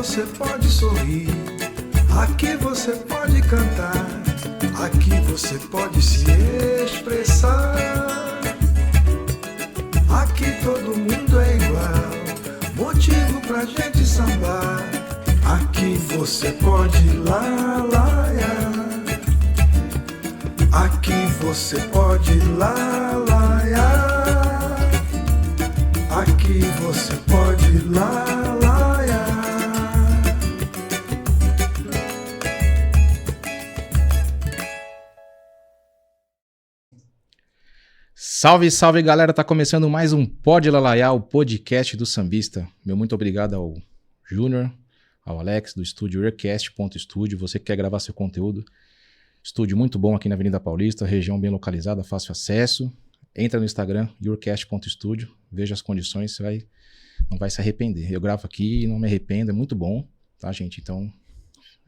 você pode sorrir, aqui você pode cantar, aqui você pode se expressar. Aqui todo mundo é igual, motivo pra gente sambar. Aqui você pode lalaiar, aqui você pode lalaiar, aqui você pode lalaiar. Salve, salve galera, tá começando mais um Pode Lalaiar, o podcast do sambista. Meu muito obrigado ao Júnior, ao Alex do estúdio Earcast.studio, você que quer gravar seu conteúdo. Estúdio muito bom aqui na Avenida Paulista, região bem localizada, fácil acesso. Entra no Instagram, Earcast.studio, veja as condições, você não vai se arrepender. Eu gravo aqui e não me arrependo, é muito bom, tá gente? Então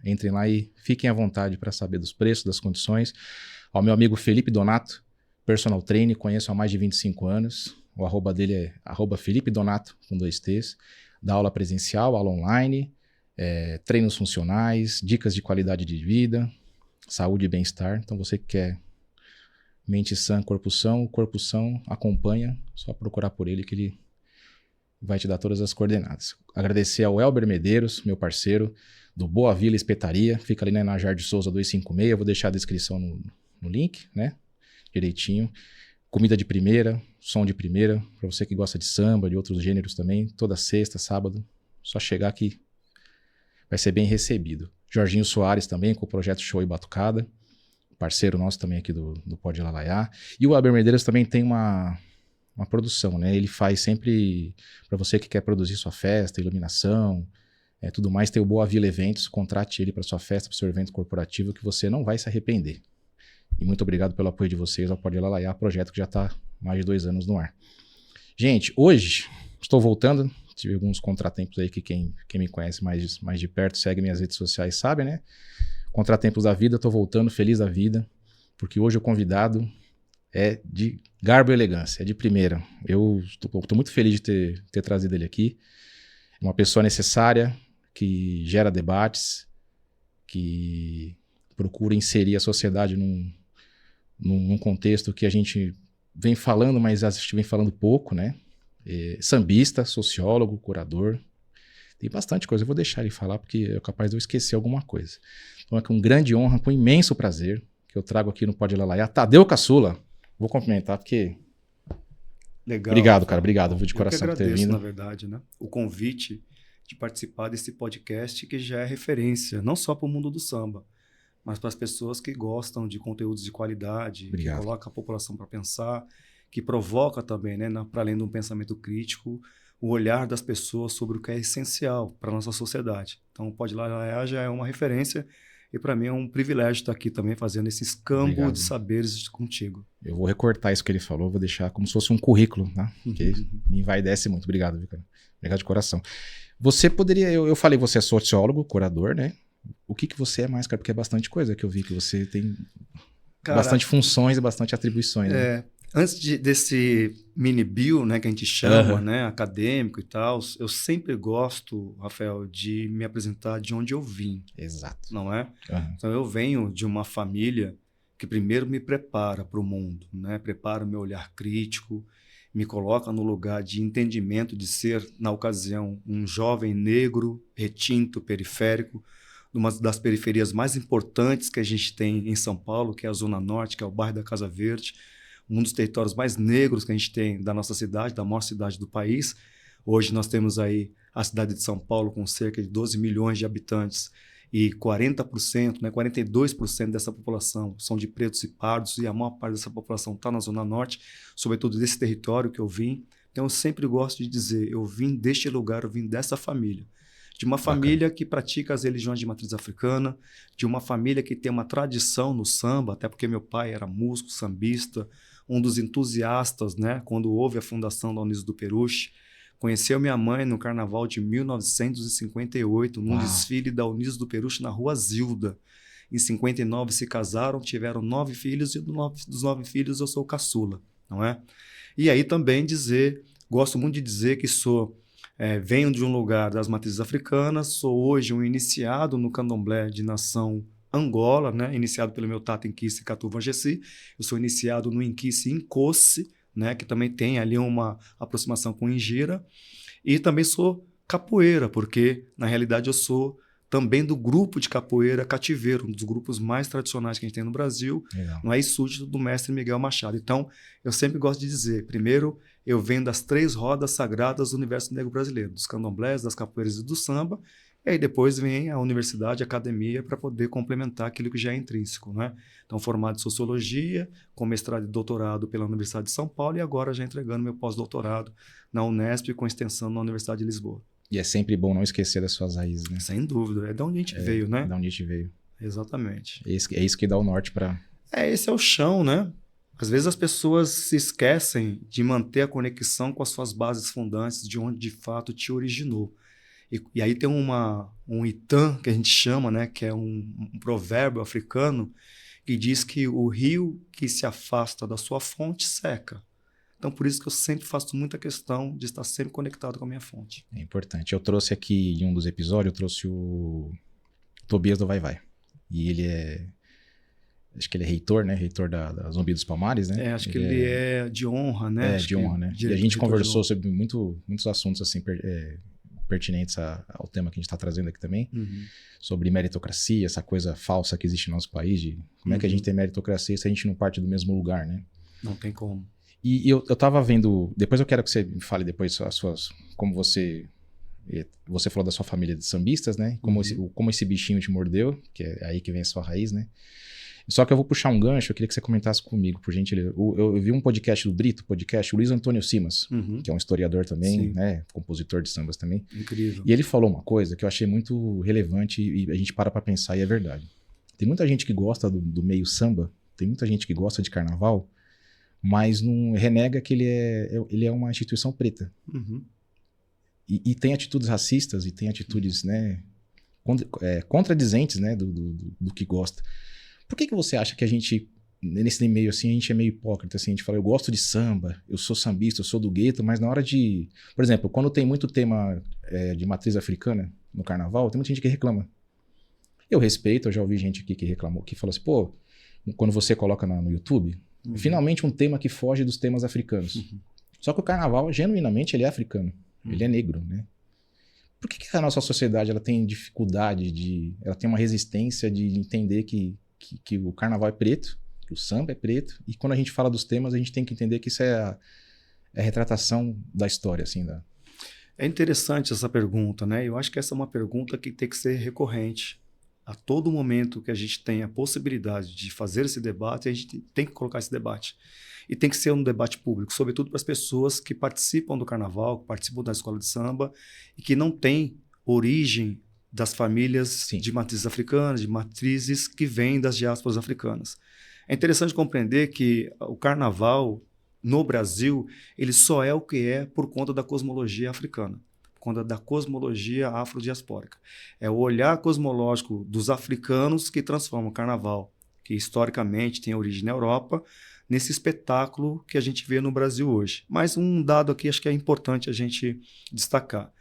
entrem lá e fiquem à vontade para saber dos preços, das condições. Ao meu amigo Felipe Donato, personal trainer, conheço há mais de 25 anos. O arroba dele é Felipe Donato, com 2 T's. Dá aula presencial, aula online, treinos funcionais, dicas de qualidade de vida, saúde e bem-estar. Então você que quer mente sã, corpo são, o corpo são acompanha, só procurar por ele que ele vai te dar todas as coordenadas. Agradecer ao Elber Medeiros, meu parceiro, do Boa Vila Espetaria, fica ali na Najar de Souza 256, eu vou deixar a descrição no link, né? Direitinho, comida de primeira, som de primeira, para você que gosta de samba, de outros gêneros também, toda sexta, sábado, só chegar aqui, vai ser bem recebido. Jorginho Soares também, com o projeto Show e Batucada, parceiro nosso também aqui do Pode Lalaiar. E o Elber Medeiros também tem uma produção, né? Ele faz sempre, para você que quer produzir sua festa, iluminação, tudo mais, tem o Boa Vila Eventos, contrate ele para sua festa, para o seu evento corporativo, que você não vai se arrepender. E muito obrigado pelo apoio de vocês ao Pode Lalaiar, projeto que já está mais de 2 anos no ar. Gente, hoje estou voltando, tive alguns contratempos aí que quem me conhece mais de perto, segue minhas redes sociais, sabe, né? Contratempos da vida, estou voltando, feliz da vida, porque hoje o convidado é de garbo e elegância, é de primeira. Eu estou muito feliz de ter trazido ele aqui. Uma pessoa necessária, que gera debates, que procura inserir a sociedade num contexto que a gente vem falando, mas a gente vem falando pouco, né? Sambista, sociólogo, curador, tem bastante coisa. Eu vou deixar ele falar porque é capaz de eu esquecer alguma coisa. Então é com grande honra, com imenso prazer, que eu trago aqui no Pode Lalaiar, Tadeu Caçula. Vou cumprimentar porque... Legal. Obrigado, cara. Obrigado, de coração por ter vindo. Na verdade, né? O convite de participar desse podcast que já é referência, não só para o mundo do samba, mas para as pessoas que gostam de conteúdos de qualidade, Obrigado. Que coloca a população para pensar, que provoca também, né, para além de um pensamento crítico, o olhar das pessoas sobre o que é essencial para a nossa sociedade. Então, o Pode Lalaiar já é uma referência e para mim é um privilégio estar aqui também fazendo esse escambo de saberes contigo. Eu vou recortar isso que ele falou, vou deixar como se fosse um currículo, né? Porque me envaidece muito. Obrigado, Victor. Obrigado de coração. Você poderia, eu falei, você é sociólogo, curador, né? O que você é mais, cara? Porque é bastante coisa que eu vi que você tem, cara, bastante funções e bastante atribuições. Né? Antes desse mini bio, né, que a gente chama, né, acadêmico e tal, eu sempre gosto, Rafael, de me apresentar de onde eu vim. Exato. Não é? Então eu venho de uma família que primeiro me prepara para o mundo, né? Prepara o meu olhar crítico, me coloca no lugar de entendimento de ser, na ocasião, um jovem negro, retinto, periférico, numa das periferias mais importantes que a gente tem em São Paulo, que é a Zona Norte, que é o bairro da Casa Verde, um dos territórios mais negros que a gente tem da nossa cidade, da maior cidade do país. Hoje nós temos aí a cidade de São Paulo com cerca de 12 milhões de habitantes e 40%, né, 42% dessa população são de pretos e pardos e a maior parte dessa população está na Zona Norte, sobretudo desse território que eu vim. Então eu sempre gosto de dizer, eu vim deste lugar, eu vim dessa família. De uma família que pratica as religiões de matriz africana, de uma família que tem uma tradição no samba, até porque meu pai era músico, sambista, um dos entusiastas, né, quando houve a fundação da Unidos do Peruche. Conheceu minha mãe no carnaval de 1958, num desfile da Unidos do Peruche na Rua Zilda. Em 59 se casaram, tiveram 9 filhos e dos 9 filhos eu sou caçula, não é? E aí também gosto muito de dizer que sou Venho de um lugar das matrizes africanas, sou hoje um iniciado no candomblé de nação Angola, né? Iniciado pelo meu tata Nkice Katuva Gessi. Eu sou iniciado no Nkice Nkosi, né? Que também tem ali uma aproximação com Injira. E também sou capoeira, porque na realidade eu sou também do grupo de capoeira Cativeiro, um dos grupos mais tradicionais que a gente tem no Brasil. Legal. Não é súdito do mestre Miguel Machado. Então, eu sempre gosto de dizer, primeiro, eu venho das 3 rodas sagradas do universo negro brasileiro, dos candomblés, das capoeiras e do samba, e aí depois vem a universidade, a academia, para poder complementar aquilo que já é intrínseco, né? Então, formado em Sociologia, com mestrado e doutorado pela Universidade de São Paulo, e agora já entregando meu pós-doutorado na Unesp, com extensão na Universidade de Lisboa. E é sempre bom não esquecer das suas raízes, né? Sem dúvida, é de onde a gente veio, né? É de onde a gente veio. Exatamente. É isso que dá o norte para... Esse é o chão, né? Às vezes as pessoas se esquecem de manter a conexão com as suas bases fundantes, de onde de fato te originou. E aí tem um Itam, que a gente chama, né? Que é um provérbio africano, que diz que o rio que se afasta da sua fonte seca. Então, por isso que eu sempre faço muita questão de estar sempre conectado com a minha fonte. É importante. Eu trouxe aqui, em um dos episódios, eu trouxe o Tobias do Vai Vai. E ele acho que ele é reitor, né? Reitor da Zumbi dos Palmares, né? Acho que ele é de honra, né? De honra, né? E a gente conversou sobre muitos assuntos, assim, pertinentes ao tema que a gente está trazendo aqui também. Uhum. Sobre meritocracia, essa coisa falsa que existe no nosso país, de como é que a gente tem meritocracia se a gente não parte do mesmo lugar, né? Não tem como. E eu tava vendo... Depois eu quero que você me fale depois as suas... Como você falou da sua família de sambistas, né? Como esse bichinho te mordeu, que é aí que vem a sua raiz, né? Só que eu vou puxar um gancho, eu queria que você comentasse comigo, por gentileza. Eu vi um podcast do Brito, o Luiz Antônio Simas, que é um historiador também, né? Compositor de sambas também. Incrível. E ele falou uma coisa que eu achei muito relevante e a gente para pensar e é verdade. Tem muita gente que gosta do meio samba, tem muita gente que gosta de carnaval, mas não renega que ele é uma instituição preta. Uhum. E tem atitudes racistas e tem atitudes, né, contradizentes, né, do que gosta. Por que você acha que a gente, nesse meio assim, a gente é meio hipócrita, assim, a gente fala, eu gosto de samba, eu sou sambista, eu sou do gueto, mas na hora de... Por exemplo, quando tem muito tema de matriz africana no carnaval, tem muita gente que reclama. Eu respeito, eu já ouvi gente aqui que reclamou, que falou assim, pô, quando você coloca no YouTube... Finalmente um tema que foge dos temas africanos. Só que o carnaval, genuinamente, ele é africano. Ele é negro, né? Por que a nossa sociedade ela tem dificuldade ela tem uma resistência de entender que o carnaval é preto, que o samba é preto, e quando a gente fala dos temas, a gente tem que entender que isso é a retratação da história, assim, É interessante essa pergunta, né? Eu acho que essa é uma pergunta que tem que ser recorrente. A todo momento que a gente tem a possibilidade de fazer esse debate, a gente tem que colocar esse debate. E tem que ser um debate público, sobretudo para as pessoas que participam do carnaval, que participam da escola de samba e que não têm origem das famílias de matrizes africanas, de matrizes que vêm das diásporas africanas. É interessante compreender que o carnaval no Brasil, ele só é o que é por conta da cosmologia africana. Conta da cosmologia afrodiaspórica. É o olhar cosmológico dos africanos que transforma o carnaval, que historicamente tem origem na Europa, nesse espetáculo que a gente vê no Brasil hoje. Mas um dado aqui acho que é importante a gente destacar.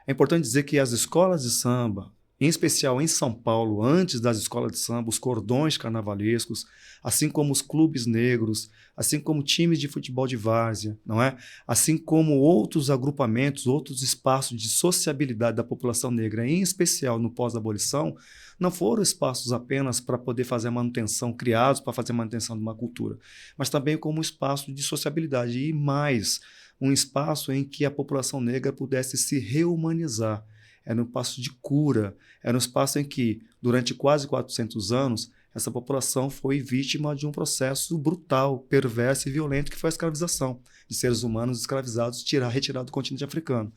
É importante dizer que as escolas de samba, em especial em São Paulo, antes das escolas de samba, os cordões carnavalescos, assim como os clubes negros, assim como times de futebol de várzea, não é? Assim como outros agrupamentos, outros espaços de sociabilidade da população negra, em especial no pós-abolição, não foram espaços apenas para poder fazer a manutenção, criados para fazer a manutenção de uma cultura, mas também como espaço de sociabilidade e mais, um espaço em que a população negra pudesse se reumanizar. Era um espaço de cura, era um espaço em que, durante quase 400 anos, essa população foi vítima de um processo brutal, perverso e violento, que foi a escravização de seres humanos escravizados, retirados do continente africano.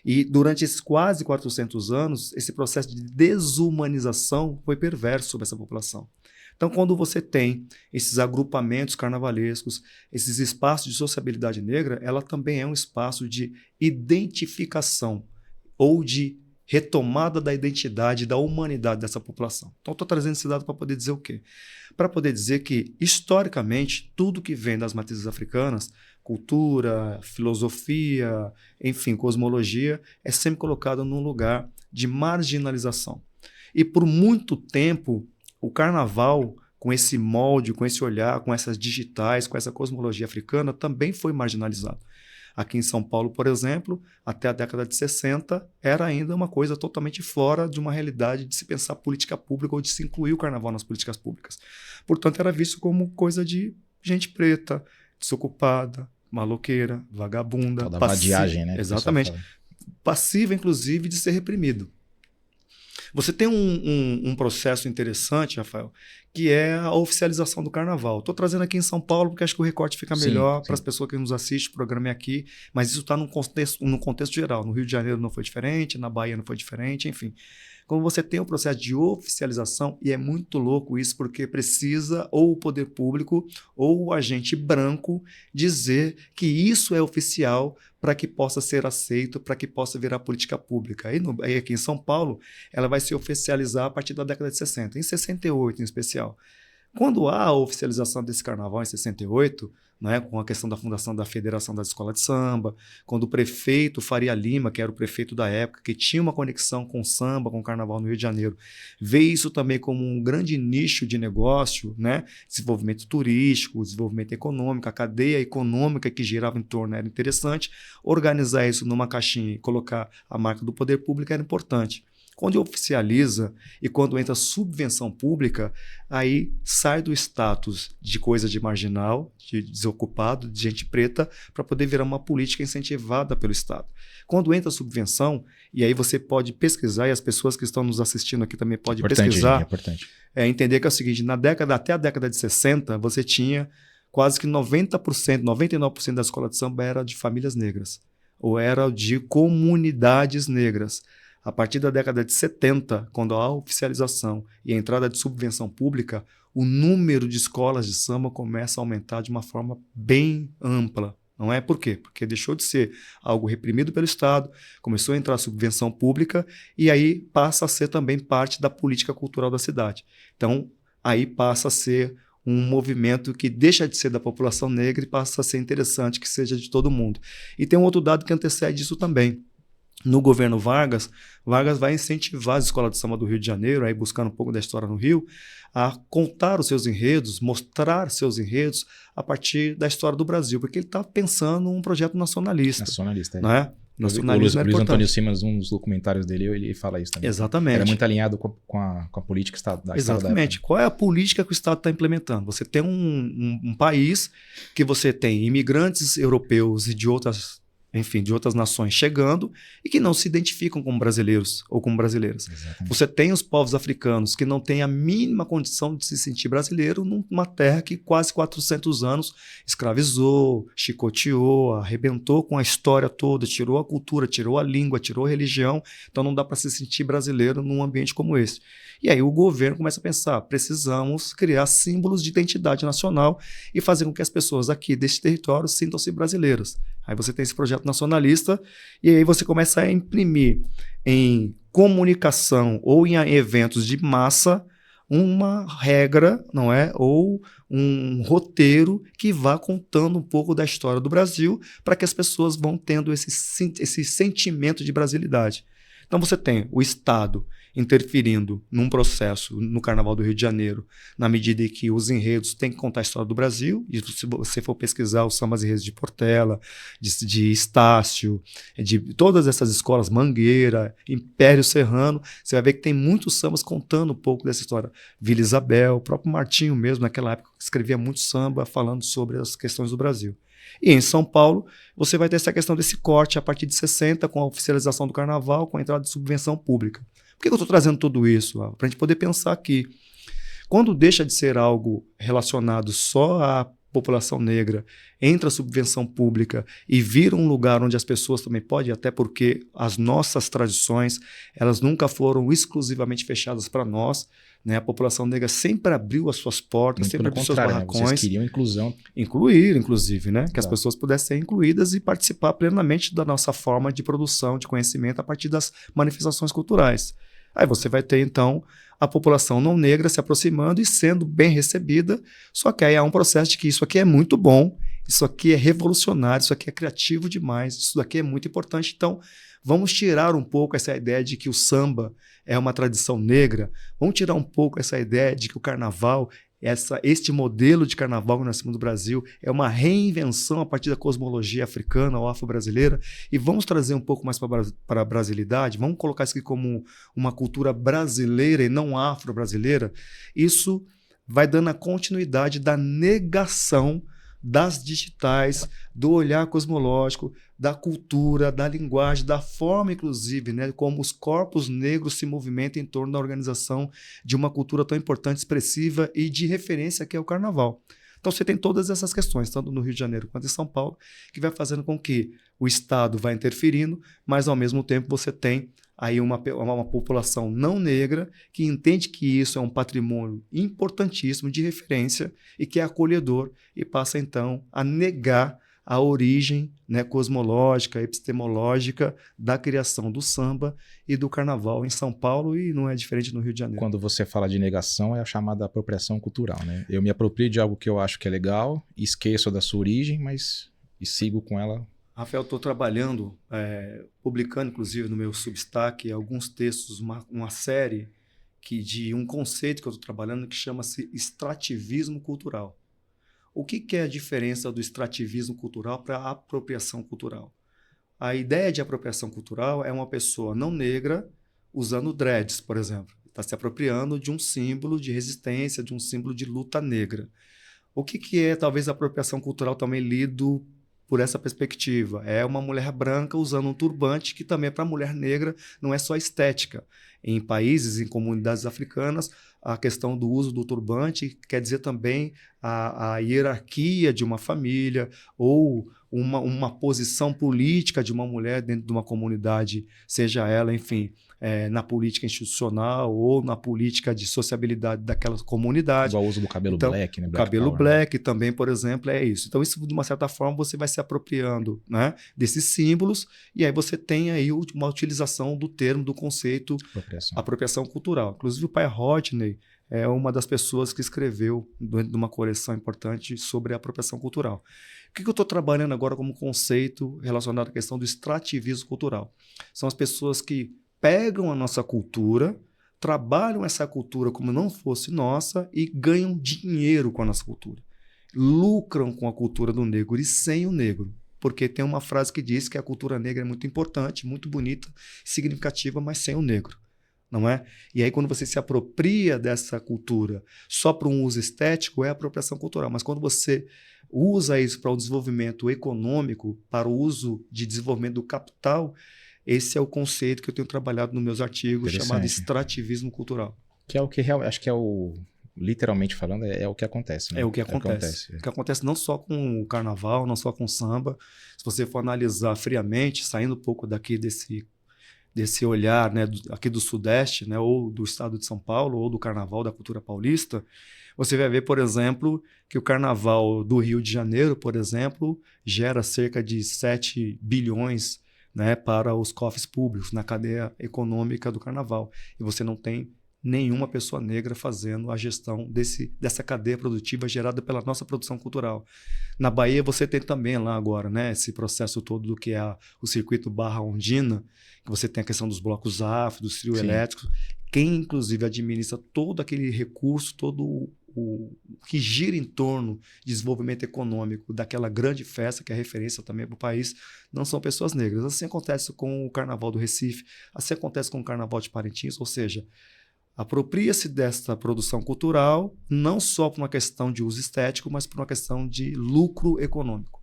E durante esses quase 400 anos, esse processo de desumanização foi perverso sobre essa população. Então, quando você tem esses agrupamentos carnavalescos, esses espaços de sociabilidade negra, ela também é um espaço de identificação ou de retomada da identidade e da humanidade dessa população. Então, estou trazendo esse dado para poder dizer o quê? Para poder dizer que, historicamente, tudo que vem das matrizes africanas, cultura, filosofia, enfim, cosmologia, é sempre colocado num lugar de marginalização. E por muito tempo, o carnaval, com esse molde, com esse olhar, com essas digitais, com essa cosmologia africana, também foi marginalizado. Aqui em São Paulo, por exemplo, até a década de 60, era ainda uma coisa totalmente fora de uma realidade de se pensar política pública ou de se incluir o carnaval nas políticas públicas. Portanto, era visto como coisa de gente preta, desocupada, maloqueira, vagabunda. Da vadiagem, né? Exatamente. Passiva, inclusive, de ser reprimido. Você tem um processo interessante, Rafael, que é a oficialização do carnaval. Estou trazendo aqui em São Paulo porque acho que o recorte fica melhor para as pessoas que nos assistem, o programa é aqui, mas isso está no contexto geral. No Rio de Janeiro não foi diferente, na Bahia não foi diferente, enfim. Quando você tem o processo de oficialização, e é muito louco isso, porque precisa ou o poder público ou o agente branco dizer que isso é oficial para que possa ser aceito, para que possa virar política pública. Aí aqui em São Paulo, ela vai se oficializar a partir da década de 60, em 68 em especial. Quando há a oficialização desse carnaval em 68, né, com a questão da fundação da Federação das Escolas de Samba, quando o prefeito Faria Lima, que era o prefeito da época, que tinha uma conexão com o samba, com o carnaval no Rio de Janeiro, vê isso também como um grande nicho de negócio, né, desenvolvimento turístico, desenvolvimento econômico, a cadeia econômica que girava em torno era interessante, organizar isso numa caixinha e colocar a marca do poder público era importante. Quando oficializa e quando entra subvenção pública, aí sai do status de coisa de marginal, de desocupado, de gente preta, para poder virar uma política incentivada pelo Estado. Quando entra subvenção, e aí você pode pesquisar, e as pessoas que estão nos assistindo aqui também podem pesquisar, entender que é o seguinte, até a década de 60, você tinha quase que 90%, 99% da escola de samba era de famílias negras, ou era de comunidades negras. A partir da década de 70, quando há a oficialização e a entrada de subvenção pública, o número de escolas de samba começa a aumentar de uma forma bem ampla. Não é? Por quê? Porque deixou de ser algo reprimido pelo Estado, começou a entrar a subvenção pública e aí passa a ser também parte da política cultural da cidade. Então, aí passa a ser um movimento que deixa de ser da população negra e passa a ser interessante que seja de todo mundo. E tem um outro dado que antecede isso também. No governo Vargas vai incentivar as escolas de samba do Rio de Janeiro, aí buscando um pouco da história no Rio, a contar os seus enredos, mostrar seus enredos a partir da história do Brasil, porque ele está pensando um projeto nacionalista. Nacionalista, não é? Nacionalismo o Luiz Antônio Simas, um dos documentários dele, ele fala isso também. Exatamente. Era muito alinhado com a política da Exatamente. Qual é a política que o Estado está implementando? Você tem um país que você tem imigrantes europeus e de outras nações chegando e que não se identificam como brasileiros ou como brasileiras. Exatamente. Você tem os povos africanos que não têm a mínima condição de se sentir brasileiro numa terra que quase 400 anos escravizou, chicoteou, arrebentou com a história toda, tirou a cultura, tirou a língua, tirou a religião. Então não dá para se sentir brasileiro num ambiente como esse. E aí o governo começa a pensar, precisamos criar símbolos de identidade nacional e fazer com que as pessoas aqui desse território sintam-se brasileiras. Aí você tem esse projeto nacionalista e aí você começa a imprimir em comunicação ou em eventos de massa uma regra, não é? Ou um roteiro que vá contando um pouco da história do Brasil para que as pessoas vão tendo esse sentimento de brasilidade. Então você tem o Estado interferindo num processo no Carnaval do Rio de Janeiro, na medida em que os enredos têm que contar a história do Brasil, e se você for pesquisar os sambas enredos de Portela, de Estácio, de todas essas escolas, Mangueira, Império Serrano, você vai ver que tem muitos sambas contando um pouco dessa história. Vila Isabel, o próprio Martinho mesmo, naquela época, escrevia muito samba falando sobre as questões do Brasil. E em São Paulo, você vai ter essa questão desse corte a partir de 60, com a oficialização do Carnaval, com a entrada de subvenção pública. Por que eu estou trazendo tudo isso? Para a gente poder pensar aqui. Quando deixa de ser algo relacionado só à população negra entra a subvenção pública e vira um lugar onde as pessoas também podem, até porque as nossas tradições, elas nunca foram exclusivamente fechadas para nós, né? A população negra sempre abriu as suas portas, Muito sempre pelo abriu seus contrário, né? barracões. Vocês queriam inclusão. Incluir, inclusive, né? Que as Tá. pessoas pudessem ser incluídas e participar plenamente da nossa forma de produção de conhecimento a partir das manifestações culturais. Aí você vai ter, então, a população não negra se aproximando e sendo bem recebida, só que aí há um processo de que isso aqui é muito bom, isso aqui é revolucionário, isso aqui é criativo demais, isso daqui é muito importante. Então, vamos tirar um pouco essa ideia de que o samba é uma tradição negra, vamos tirar um pouco essa ideia de que o carnaval, este modelo de carnaval que nós temos no Brasil, é uma reinvenção a partir da cosmologia africana ou afro-brasileira, e vamos trazer um pouco mais para a brasilidade, vamos colocar isso aqui como uma cultura brasileira e não afro-brasileira. Isso vai dando a continuidade da negação das digitais, do olhar cosmológico, da cultura, da linguagem, da forma, inclusive, né, como os corpos negros se movimentam em torno da organização de uma cultura tão importante, expressiva e de referência que é o carnaval. Então você tem todas essas questões, tanto no Rio de Janeiro quanto em São Paulo, que vai fazendo com que o Estado vá interferindo, mas ao mesmo tempo você tem aí uma população não negra que entende que isso é um patrimônio importantíssimo de referência e que é acolhedor e passa então a negar a origem, né, cosmológica, epistemológica da criação do samba e do carnaval em São Paulo, e não é diferente no Rio de Janeiro. Quando você fala de negação, é a chamada apropriação cultural, né? Eu me aproprio de algo que eu acho que é legal, esqueço da sua origem, mas e sigo com ela. Rafael, estou trabalhando, publicando inclusive no meu Substack alguns textos, uma série de um conceito que eu estou trabalhando que chama-se extrativismo cultural. O que é a diferença do extrativismo cultural para a apropriação cultural? A ideia de apropriação cultural é uma pessoa não negra usando dreads, por exemplo. Está se apropriando de um símbolo de resistência, de um símbolo de luta negra. O que é talvez a apropriação cultural também lido por essa perspectiva? É uma mulher branca usando um turbante, que também para a mulher negra não é só estética. Em países, em comunidades africanas, a questão do uso do turbante quer dizer também a hierarquia de uma família ou uma posição política de uma mulher dentro de uma comunidade, seja ela, enfim, na política institucional ou na política de sociabilidade daquela comunidade. Igual o uso do cabelo black, né? O cabelo black também, por exemplo, é isso. Então, isso, de uma certa forma, você vai se apropriando, né, desses símbolos, e aí você tem aí uma utilização do termo, do conceito apropriação cultural. Inclusive, o pai Rodney é uma das pessoas que escreveu dentro de uma coleção importante sobre a apropriação cultural. O que eu estou trabalhando agora como conceito relacionado à questão do extrativismo cultural? São as pessoas que pegam a nossa cultura, trabalham essa cultura como não fosse nossa e ganham dinheiro com a nossa cultura. Lucram com a cultura do negro e sem o negro. Porque tem uma frase que diz que a cultura negra é muito importante, muito bonita, significativa, mas sem o negro. Não é? E aí, quando você se apropria dessa cultura só para um uso estético, é apropriação cultural. Mas quando você usa isso para o desenvolvimento econômico, para o uso de desenvolvimento do capital, esse é o conceito que eu tenho trabalhado nos meus artigos, chamado extrativismo cultural. Que é o que acho que é o, literalmente falando, é o que acontece. Né? É o que acontece. O que acontece não só com o carnaval, não só com o samba. Se você for analisar friamente, saindo um pouco daqui desse olhar, né, aqui do Sudeste, né, ou do estado de São Paulo, ou do carnaval da cultura paulista, você vai ver, por exemplo, que o carnaval do Rio de Janeiro, por exemplo, gera cerca de 7 bilhões, né, para os cofres públicos na cadeia econômica do carnaval. E você não tem nenhuma pessoa negra fazendo a gestão dessa cadeia produtiva gerada pela nossa produção cultural. Na Bahia você tem também lá agora, né, esse processo todo do que é o circuito Barra Ondina, que você tem a questão dos blocos afro, dos trios elétricos, quem inclusive administra todo aquele recurso, todo o que gira em torno de desenvolvimento econômico daquela grande festa que é referência também para o país, não são pessoas negras. Assim acontece com o Carnaval do Recife, assim acontece com o Carnaval de Parintins, ou seja, apropria-se desta produção cultural não só por uma questão de uso estético, mas por uma questão de lucro econômico.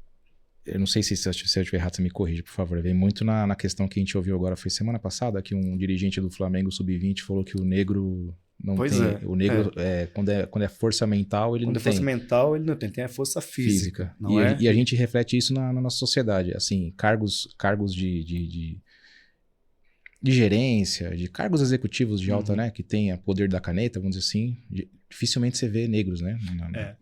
Eu não sei se eu estiver errado, você me corrige, por favor. Vem muito na questão que a gente ouviu agora, foi semana passada, que um dirigente do Flamengo Sub-20 falou que o negro Não Pois tem, é, o negro, quando é força mental, ele Quando não é força tem mental, ele não tem, tem a força física, não é? E a gente reflete isso na nossa sociedade. Assim, cargos de gerência, de cargos executivos de alta, Uhum. né? Que tenha poder da caneta, vamos dizer assim. Dificilmente você vê negros, né?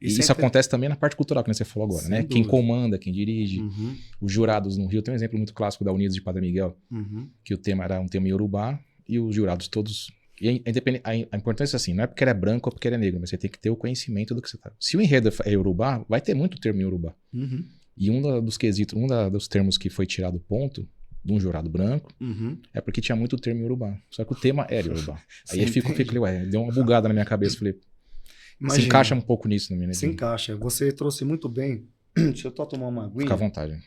E Isso isso acontece também na parte cultural, que você falou agora, Sem né? Quem dúvida. comanda, quem dirige. Uhum, Os jurados no Rio, tem um exemplo muito clássico da Unidos de Padre Miguel, uhum. que o tema era um tema iorubá, e os jurados todos... E a importância é assim, não é porque ele é branco ou porque ele é negro, mas você tem que ter o conhecimento do que você tá... Se o enredo é iorubá, vai ter muito termo iorubá. Uhum. E dos termos que foi tirado ponto de um jurado branco, Uhum. é porque tinha muito termo iorubá. Só que o tema era iorubá. Aí Você eu fico, ué, deu uma bugada na minha cabeça. Falei, se encaixa um pouco nisso na minha Se encaixa. Você trouxe muito bem. Deixa eu só tomar uma aguinha. Fica à vontade.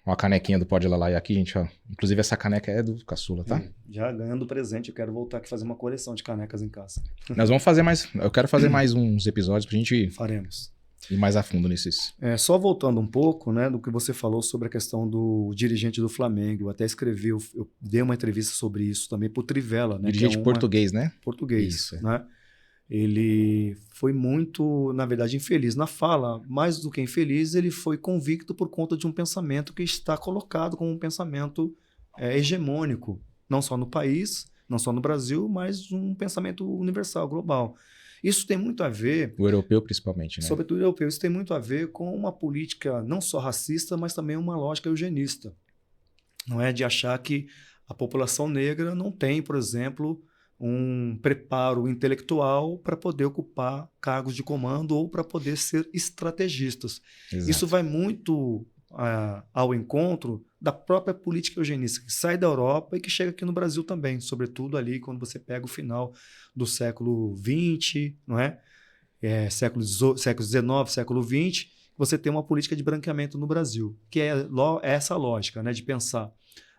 Uma canequinha do Pode Lalaia aqui, gente, ó. Inclusive essa caneca é do Caçula, tá? Já ganhando presente, eu quero voltar aqui fazer uma coleção de canecas em casa. Nós vamos fazer mais... Eu quero fazer mais uns episódios pra gente Faremos. ir mais a fundo nesses. Só voltando um pouco, né, do que você falou sobre a questão do dirigente do Flamengo. Eu até escrevi, eu dei uma entrevista sobre isso também pro Trivela, né? Dirigente português, né? Português, Isso, né? Ele foi muito, na verdade, infeliz na fala. Mais do que infeliz, ele foi convicto por conta de um pensamento que está colocado como um pensamento hegemônico, não só no país, não só no Brasil, mas um pensamento universal, global. Isso tem muito a ver... O europeu, principalmente, né? Sobretudo o europeu. Isso tem muito a ver com uma política não só racista, mas também uma lógica eugenista. Não é de achar que a população negra não tem, por exemplo, um preparo intelectual para poder ocupar cargos de comando ou para poder ser estrategistas. Exato. Isso vai muito ao encontro da própria política eugenista, que sai da Europa e que chega aqui no Brasil também, sobretudo ali quando você pega o final do século XX, não é? Século XIX, século XX, você tem uma política de branqueamento no Brasil, que é essa lógica, né, de pensar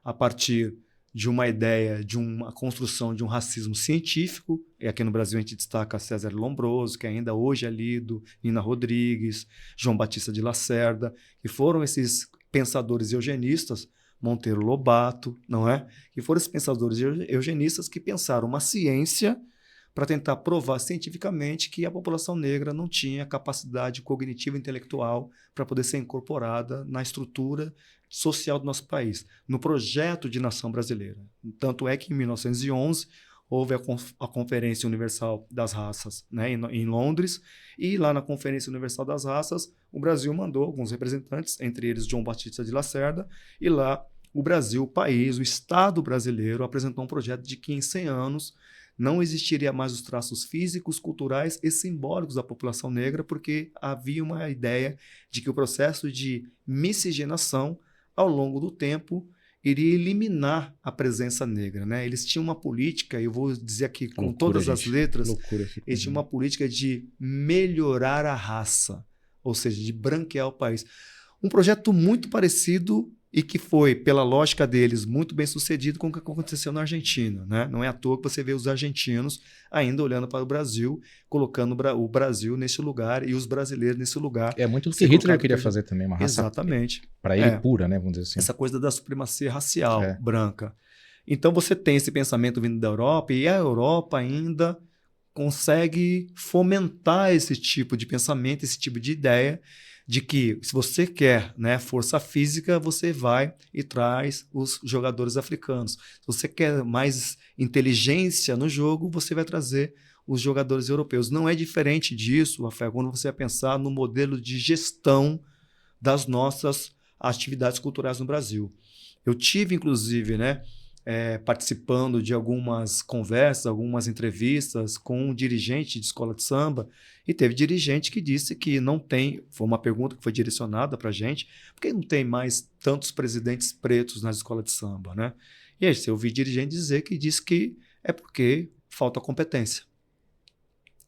a partir de uma ideia, de uma construção de um racismo científico, e aqui no Brasil a gente destaca César Lombroso, que ainda hoje é lido, Nina Rodrigues, João Batista de Lacerda, que foram esses pensadores eugenistas, Monteiro Lobato, não é? Que foram esses pensadores eugenistas que pensaram uma ciência para tentar provar cientificamente que a população negra não tinha capacidade cognitiva e intelectual para poder ser incorporada na estrutura social do nosso país, no projeto de nação brasileira. Tanto é que em 1911 houve a Conferência Universal das Raças, né, em Londres, e lá na Conferência Universal das Raças o Brasil mandou alguns representantes, entre eles João Batista de Lacerda, e lá o Brasil, o país, o Estado brasileiro apresentou um projeto de que em 100 anos não existiria mais os traços físicos, culturais e simbólicos da população negra, porque havia uma ideia de que o processo de miscigenação, ao longo do tempo, iria eliminar a presença negra, né? Eles tinham uma política, eu vou dizer aqui com todas as letras, eles tinham uma política de melhorar a raça, ou seja, de branquear o país. Um projeto muito parecido e que foi, pela lógica deles, muito bem sucedido com o que aconteceu na Argentina, né? Não é à toa que você vê os argentinos ainda olhando para o Brasil, colocando o Brasil nesse lugar e os brasileiros nesse lugar. É muito do que Hitler queria fazer também, uma raça para ele pura, né? Vamos dizer assim. Essa coisa da supremacia racial branca. Então você tem esse pensamento vindo da Europa e a Europa ainda consegue fomentar esse tipo de pensamento, esse tipo de ideia, de que se você quer, né, força física, você vai e traz os jogadores africanos. Se você quer mais inteligência no jogo, você vai trazer os jogadores europeus. Não é diferente disso, Rafael, quando você vai pensar no modelo de gestão das nossas atividades culturais no Brasil. Eu tive, inclusive, né, participando de algumas conversas, algumas entrevistas com um dirigente de escola de samba, e teve dirigente que disse que não tem, foi uma pergunta que foi direcionada para a gente, por que não tem mais tantos presidentes pretos nas escolas de samba, né? E aí eu ouvi dirigente dizer que diz que é porque falta competência.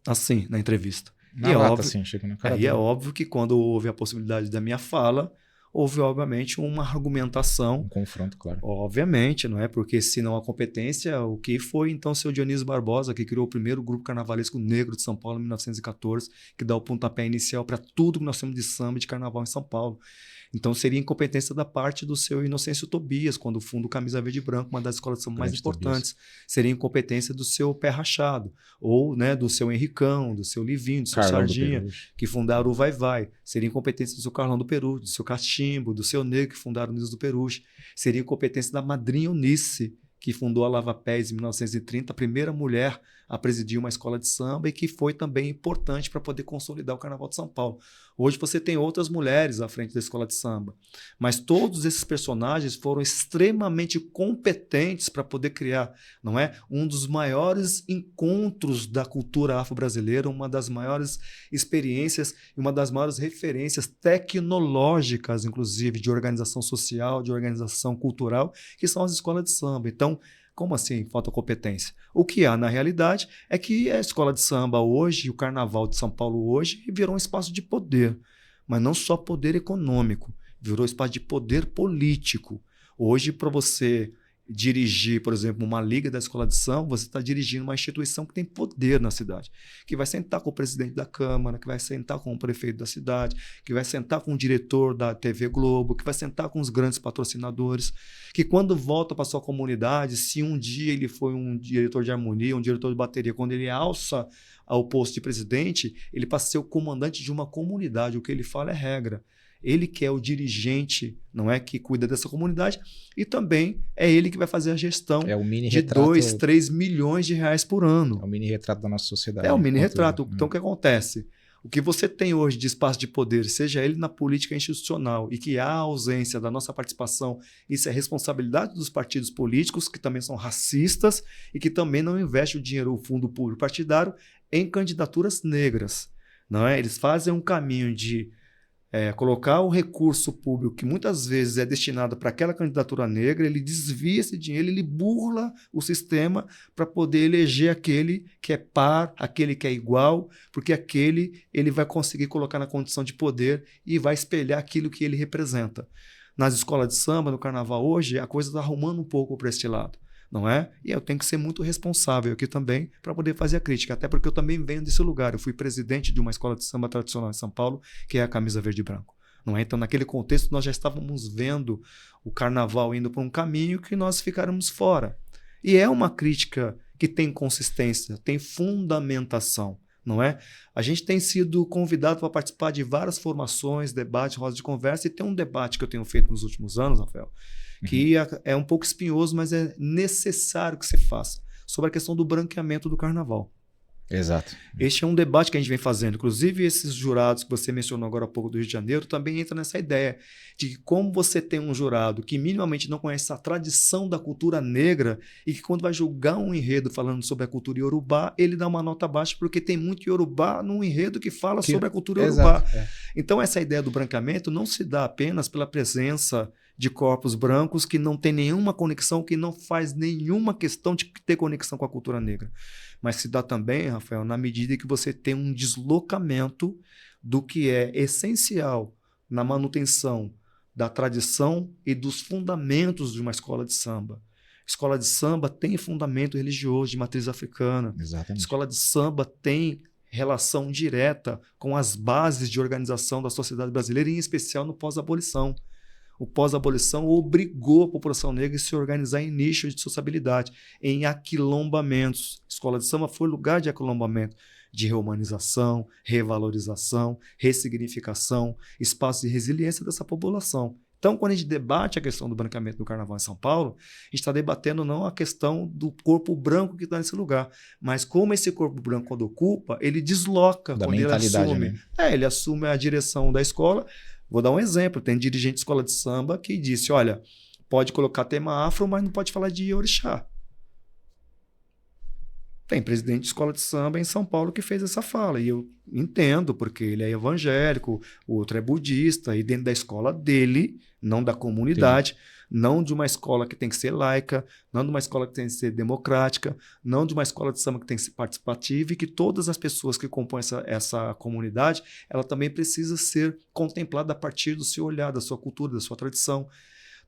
Assim, na entrevista. Na lata, assim, chega na cara dele. É óbvio que quando houve a possibilidade da minha fala, houve, obviamente, uma argumentação. Um confronto, claro. Obviamente, não é? Porque se não há competência, o que foi então o seu Dionísio Barbosa, que criou o primeiro grupo carnavalesco negro de São Paulo em 1914, que dá o pontapé inicial para tudo que nós temos de samba e de carnaval em São Paulo. Então seria incompetência da parte do seu Inocêncio Tobias, quando funda o Camisa Verde e Branco, uma das escolas de samba mais importantes. Seria incompetência do seu Pé Rachado, ou né, do seu Henricão, do seu Livinho, do seu Carlão do Sardinha, Peruche. que fundaram o Vai Vai. Seria incompetência do seu Carlão do Peruche, do seu Cachimbo, do seu Negro, que fundaram o Unidos do Peruche. Seria incompetência da madrinha Eunice, que fundou a Lava Pés em 1930, a primeira mulher a presidir uma escola de samba e que foi também importante para poder consolidar o Carnaval de São Paulo. Hoje você tem outras mulheres à frente da escola de samba, mas todos esses personagens foram extremamente competentes para poder criar, não é, um dos maiores encontros da cultura afro-brasileira, uma das maiores experiências e uma das maiores referências tecnológicas, inclusive, de organização social, de organização cultural, que são as escolas de samba. Então, como assim falta competência? O que há na realidade é que a escola de samba hoje, o Carnaval de São Paulo hoje, virou um espaço de poder, mas não só poder econômico, virou espaço de poder político. Hoje, para você dirigir, por exemplo, uma liga da escola de samba, você está dirigindo uma instituição que tem poder na cidade, que vai sentar com o presidente da Câmara, que vai sentar com o prefeito da cidade, que vai sentar com o diretor da TV Globo, que vai sentar com os grandes patrocinadores, que quando volta para sua comunidade, se um dia ele foi um diretor de harmonia, um diretor de bateria, quando ele alça ao posto de presidente, ele passa a ser o comandante de uma comunidade, o que ele fala é regra. Ele que é o dirigente, não é, que cuida dessa comunidade, e também é ele que vai fazer a gestão de 2, 3 milhões de reais por ano. É o mini-retrato da nossa sociedade. É o mini-retrato. Então, o que acontece? O que você tem hoje de espaço de poder, seja ele na política institucional, e que há ausência da nossa participação, isso é responsabilidade dos partidos políticos, que também são racistas e que também não investem o dinheiro, o fundo público partidário, em candidaturas negras. Não é? Eles fazem um caminho de colocar o recurso público, que muitas vezes é destinado para aquela candidatura negra, ele desvia esse dinheiro, ele burla o sistema para poder eleger aquele que é par, aquele que é igual, porque aquele ele vai conseguir colocar na condição de poder e vai espelhar aquilo que ele representa. Nas escolas de samba, no carnaval hoje, a coisa está arrumando um pouco para este lado. Não é? E eu tenho que ser muito responsável aqui também para poder fazer a crítica, até porque eu também venho desse lugar. Eu fui presidente de uma escola de samba tradicional em São Paulo, que é a Camisa Verde e Branco. Não é? Então, naquele contexto, nós já estávamos vendo o carnaval indo para um caminho que nós ficáramos fora. E é uma crítica que tem consistência, tem fundamentação. Não é? A gente tem sido convidado para participar de várias formações, debates, rodas de conversa, e tem um debate que eu tenho feito nos últimos anos, Rafael, que é um pouco espinhoso, mas é necessário que se faça, sobre a questão do branqueamento do carnaval. Exato. Este é um debate que a gente vem fazendo. Inclusive, esses jurados que você mencionou agora há pouco do Rio de Janeiro também entram nessa ideia de que, como você tem um jurado que minimamente não conhece a tradição da cultura negra e que, quando vai julgar um enredo falando sobre a cultura iorubá, ele dá uma nota baixa porque tem muito iorubá num enredo que fala sobre a cultura iorubá. Então, essa ideia do branqueamento não se dá apenas pela presença de corpos brancos que não tem nenhuma conexão, que não faz nenhuma questão de ter conexão com a cultura negra. Mas se dá também, Rafael, na medida que você tem um deslocamento do que é essencial na manutenção da tradição e dos fundamentos de uma escola de samba. Escola de samba tem fundamento religioso de matriz africana. Exatamente. Escola de samba tem relação direta com as bases de organização da sociedade brasileira, em especial no pós-abolição. O pós-abolição obrigou a população negra a se organizar em nichos de sociabilidade, em aquilombamentos. Escola de samba foi lugar de aquilombamento, de reumanização, revalorização, ressignificação, espaço de resiliência dessa população. Então, quando a gente debate a questão do branqueamento do carnaval em São Paulo, a gente está debatendo não a questão do corpo branco que está nesse lugar, mas como esse corpo branco, quando ocupa, ele desloca, da quando ele assume. Né? Ele assume a direção da escola. Vou dar um exemplo, tem dirigente de escola de samba que disse, olha, pode colocar tema afro, mas não pode falar de orixá. Tem presidente de escola de samba em São Paulo que fez essa fala, e eu entendo, porque ele é evangélico, o outro é budista, e dentro da escola dele, não da comunidade, não de uma escola que tem que ser laica, não de uma escola que tem que ser democrática, não de uma escola de samba que tem que ser participativa, e que todas as pessoas que compõem essa comunidade, ela também precisa ser contemplada a partir do seu olhar, da sua cultura, da sua tradição.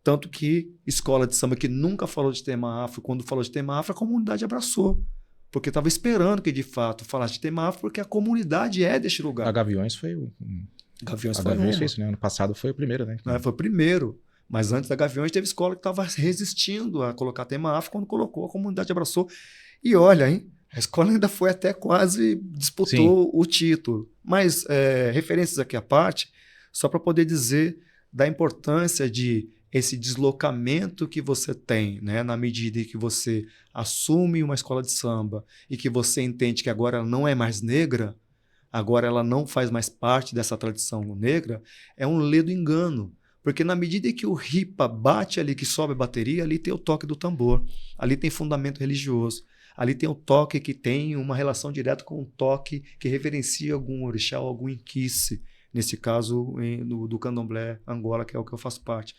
Tanto que escola de samba que nunca falou de tema afro, quando falou de tema afro, a comunidade abraçou. Porque estava esperando que, de fato, falasse de tema afro, porque a comunidade é deste lugar. A Gaviões foi Gaviões A foi Gaviões uma. fez isso, né? Ano passado foi o primeiro, né? Né? Foi o primeiro. Mas antes da Gaviões teve escola que estava resistindo a colocar tema afro, quando colocou, a comunidade abraçou. E olha, hein? A escola ainda foi até quase disputou o título. Mas referências aqui à parte, só para poder dizer da importância de esse deslocamento que você tem, né? Na medida em que você assume uma escola de samba e que você entende que agora ela não é mais negra, agora ela não faz mais parte dessa tradição negra, é um ledo engano. Porque na medida em que o ripa bate ali, que sobe a bateria, ali tem o toque do tambor, ali tem fundamento religioso, ali tem o toque que tem uma relação direta com o toque que reverencia algum orixá ou algum inquice, nesse caso do candomblé Angola, que é o que eu faço parte.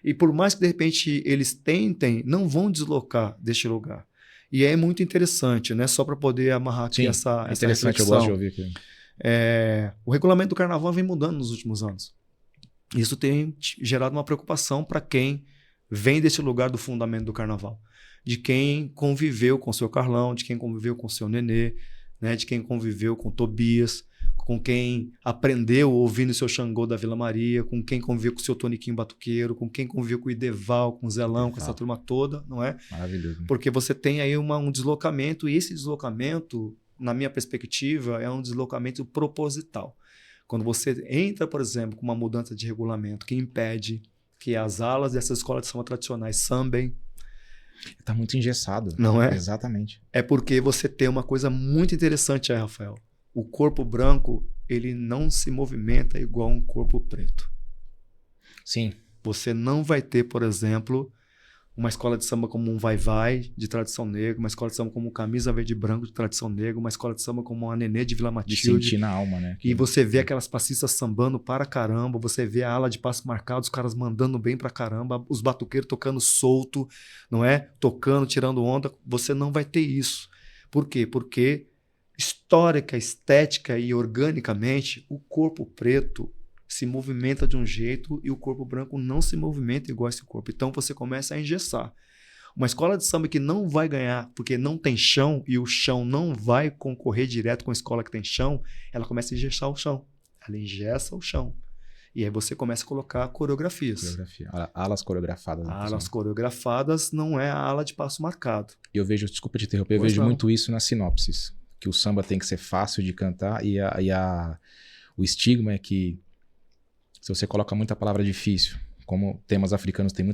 E por mais que de repente eles tentem, não vão deslocar deste lugar. E é muito interessante, né? Só para poder amarrar aqui essa interessante, reflexão. eu gosto de ouvir aqui. O regulamento do carnaval vem mudando nos últimos anos. Isso tem gerado uma preocupação para quem vem desse lugar do fundamento do carnaval. De quem conviveu com o seu Carlão, de quem conviveu com o seu Nenê, né? De quem conviveu com Tobias, com quem aprendeu ouvindo o seu Xangô da Vila Maria, com quem conviveu com o seu Toniquinho Batuqueiro, com quem conviveu com o Ideval, com o Zelão, com essa turma toda, não é? Maravilhoso. Porque você tem aí um deslocamento, e esse deslocamento, na minha perspectiva, é um deslocamento proposital. Quando você entra, por exemplo, com uma mudança de regulamento que impede que as alas dessas escolas de samba tradicionais sambem. Está muito engessado. Não é? Exatamente. É porque você tem uma coisa muito interessante aí, Rafael. O corpo branco, ele não se movimenta igual um corpo preto. Sim. Você não vai ter, por exemplo, uma escola de samba como um Vai-Vai, de tradição negra, uma escola de samba como Camisa Verde e Branco, de tradição negra, uma escola de samba como a Nenê de Vila Matilde. De sentir na alma, né? E você vê aquelas passistas sambando para caramba, você vê a ala de passo marcado, os caras mandando bem para caramba, os batuqueiros tocando solto, não é? Tocando, tirando onda. Você não vai ter isso. Por quê? Porque histórica, estética e organicamente, o corpo preto se movimenta de um jeito e o corpo branco não se movimenta igual esse corpo. Então você começa a engessar. Uma escola de samba que não vai ganhar porque não tem chão e o chão não vai concorrer direto com a escola que tem chão, ela começa a engessar o chão. Ela engessa o chão. E aí você começa a colocar coreografias. Alas coreografadas. Alas coreografadas não é a ala de passo marcado. Eu vejo, desculpa te interromper, eu vejo muito isso nas sinopses. Que o samba tem que ser fácil de cantar e o estigma é que se você coloca muita palavra difícil, como temas africanos tem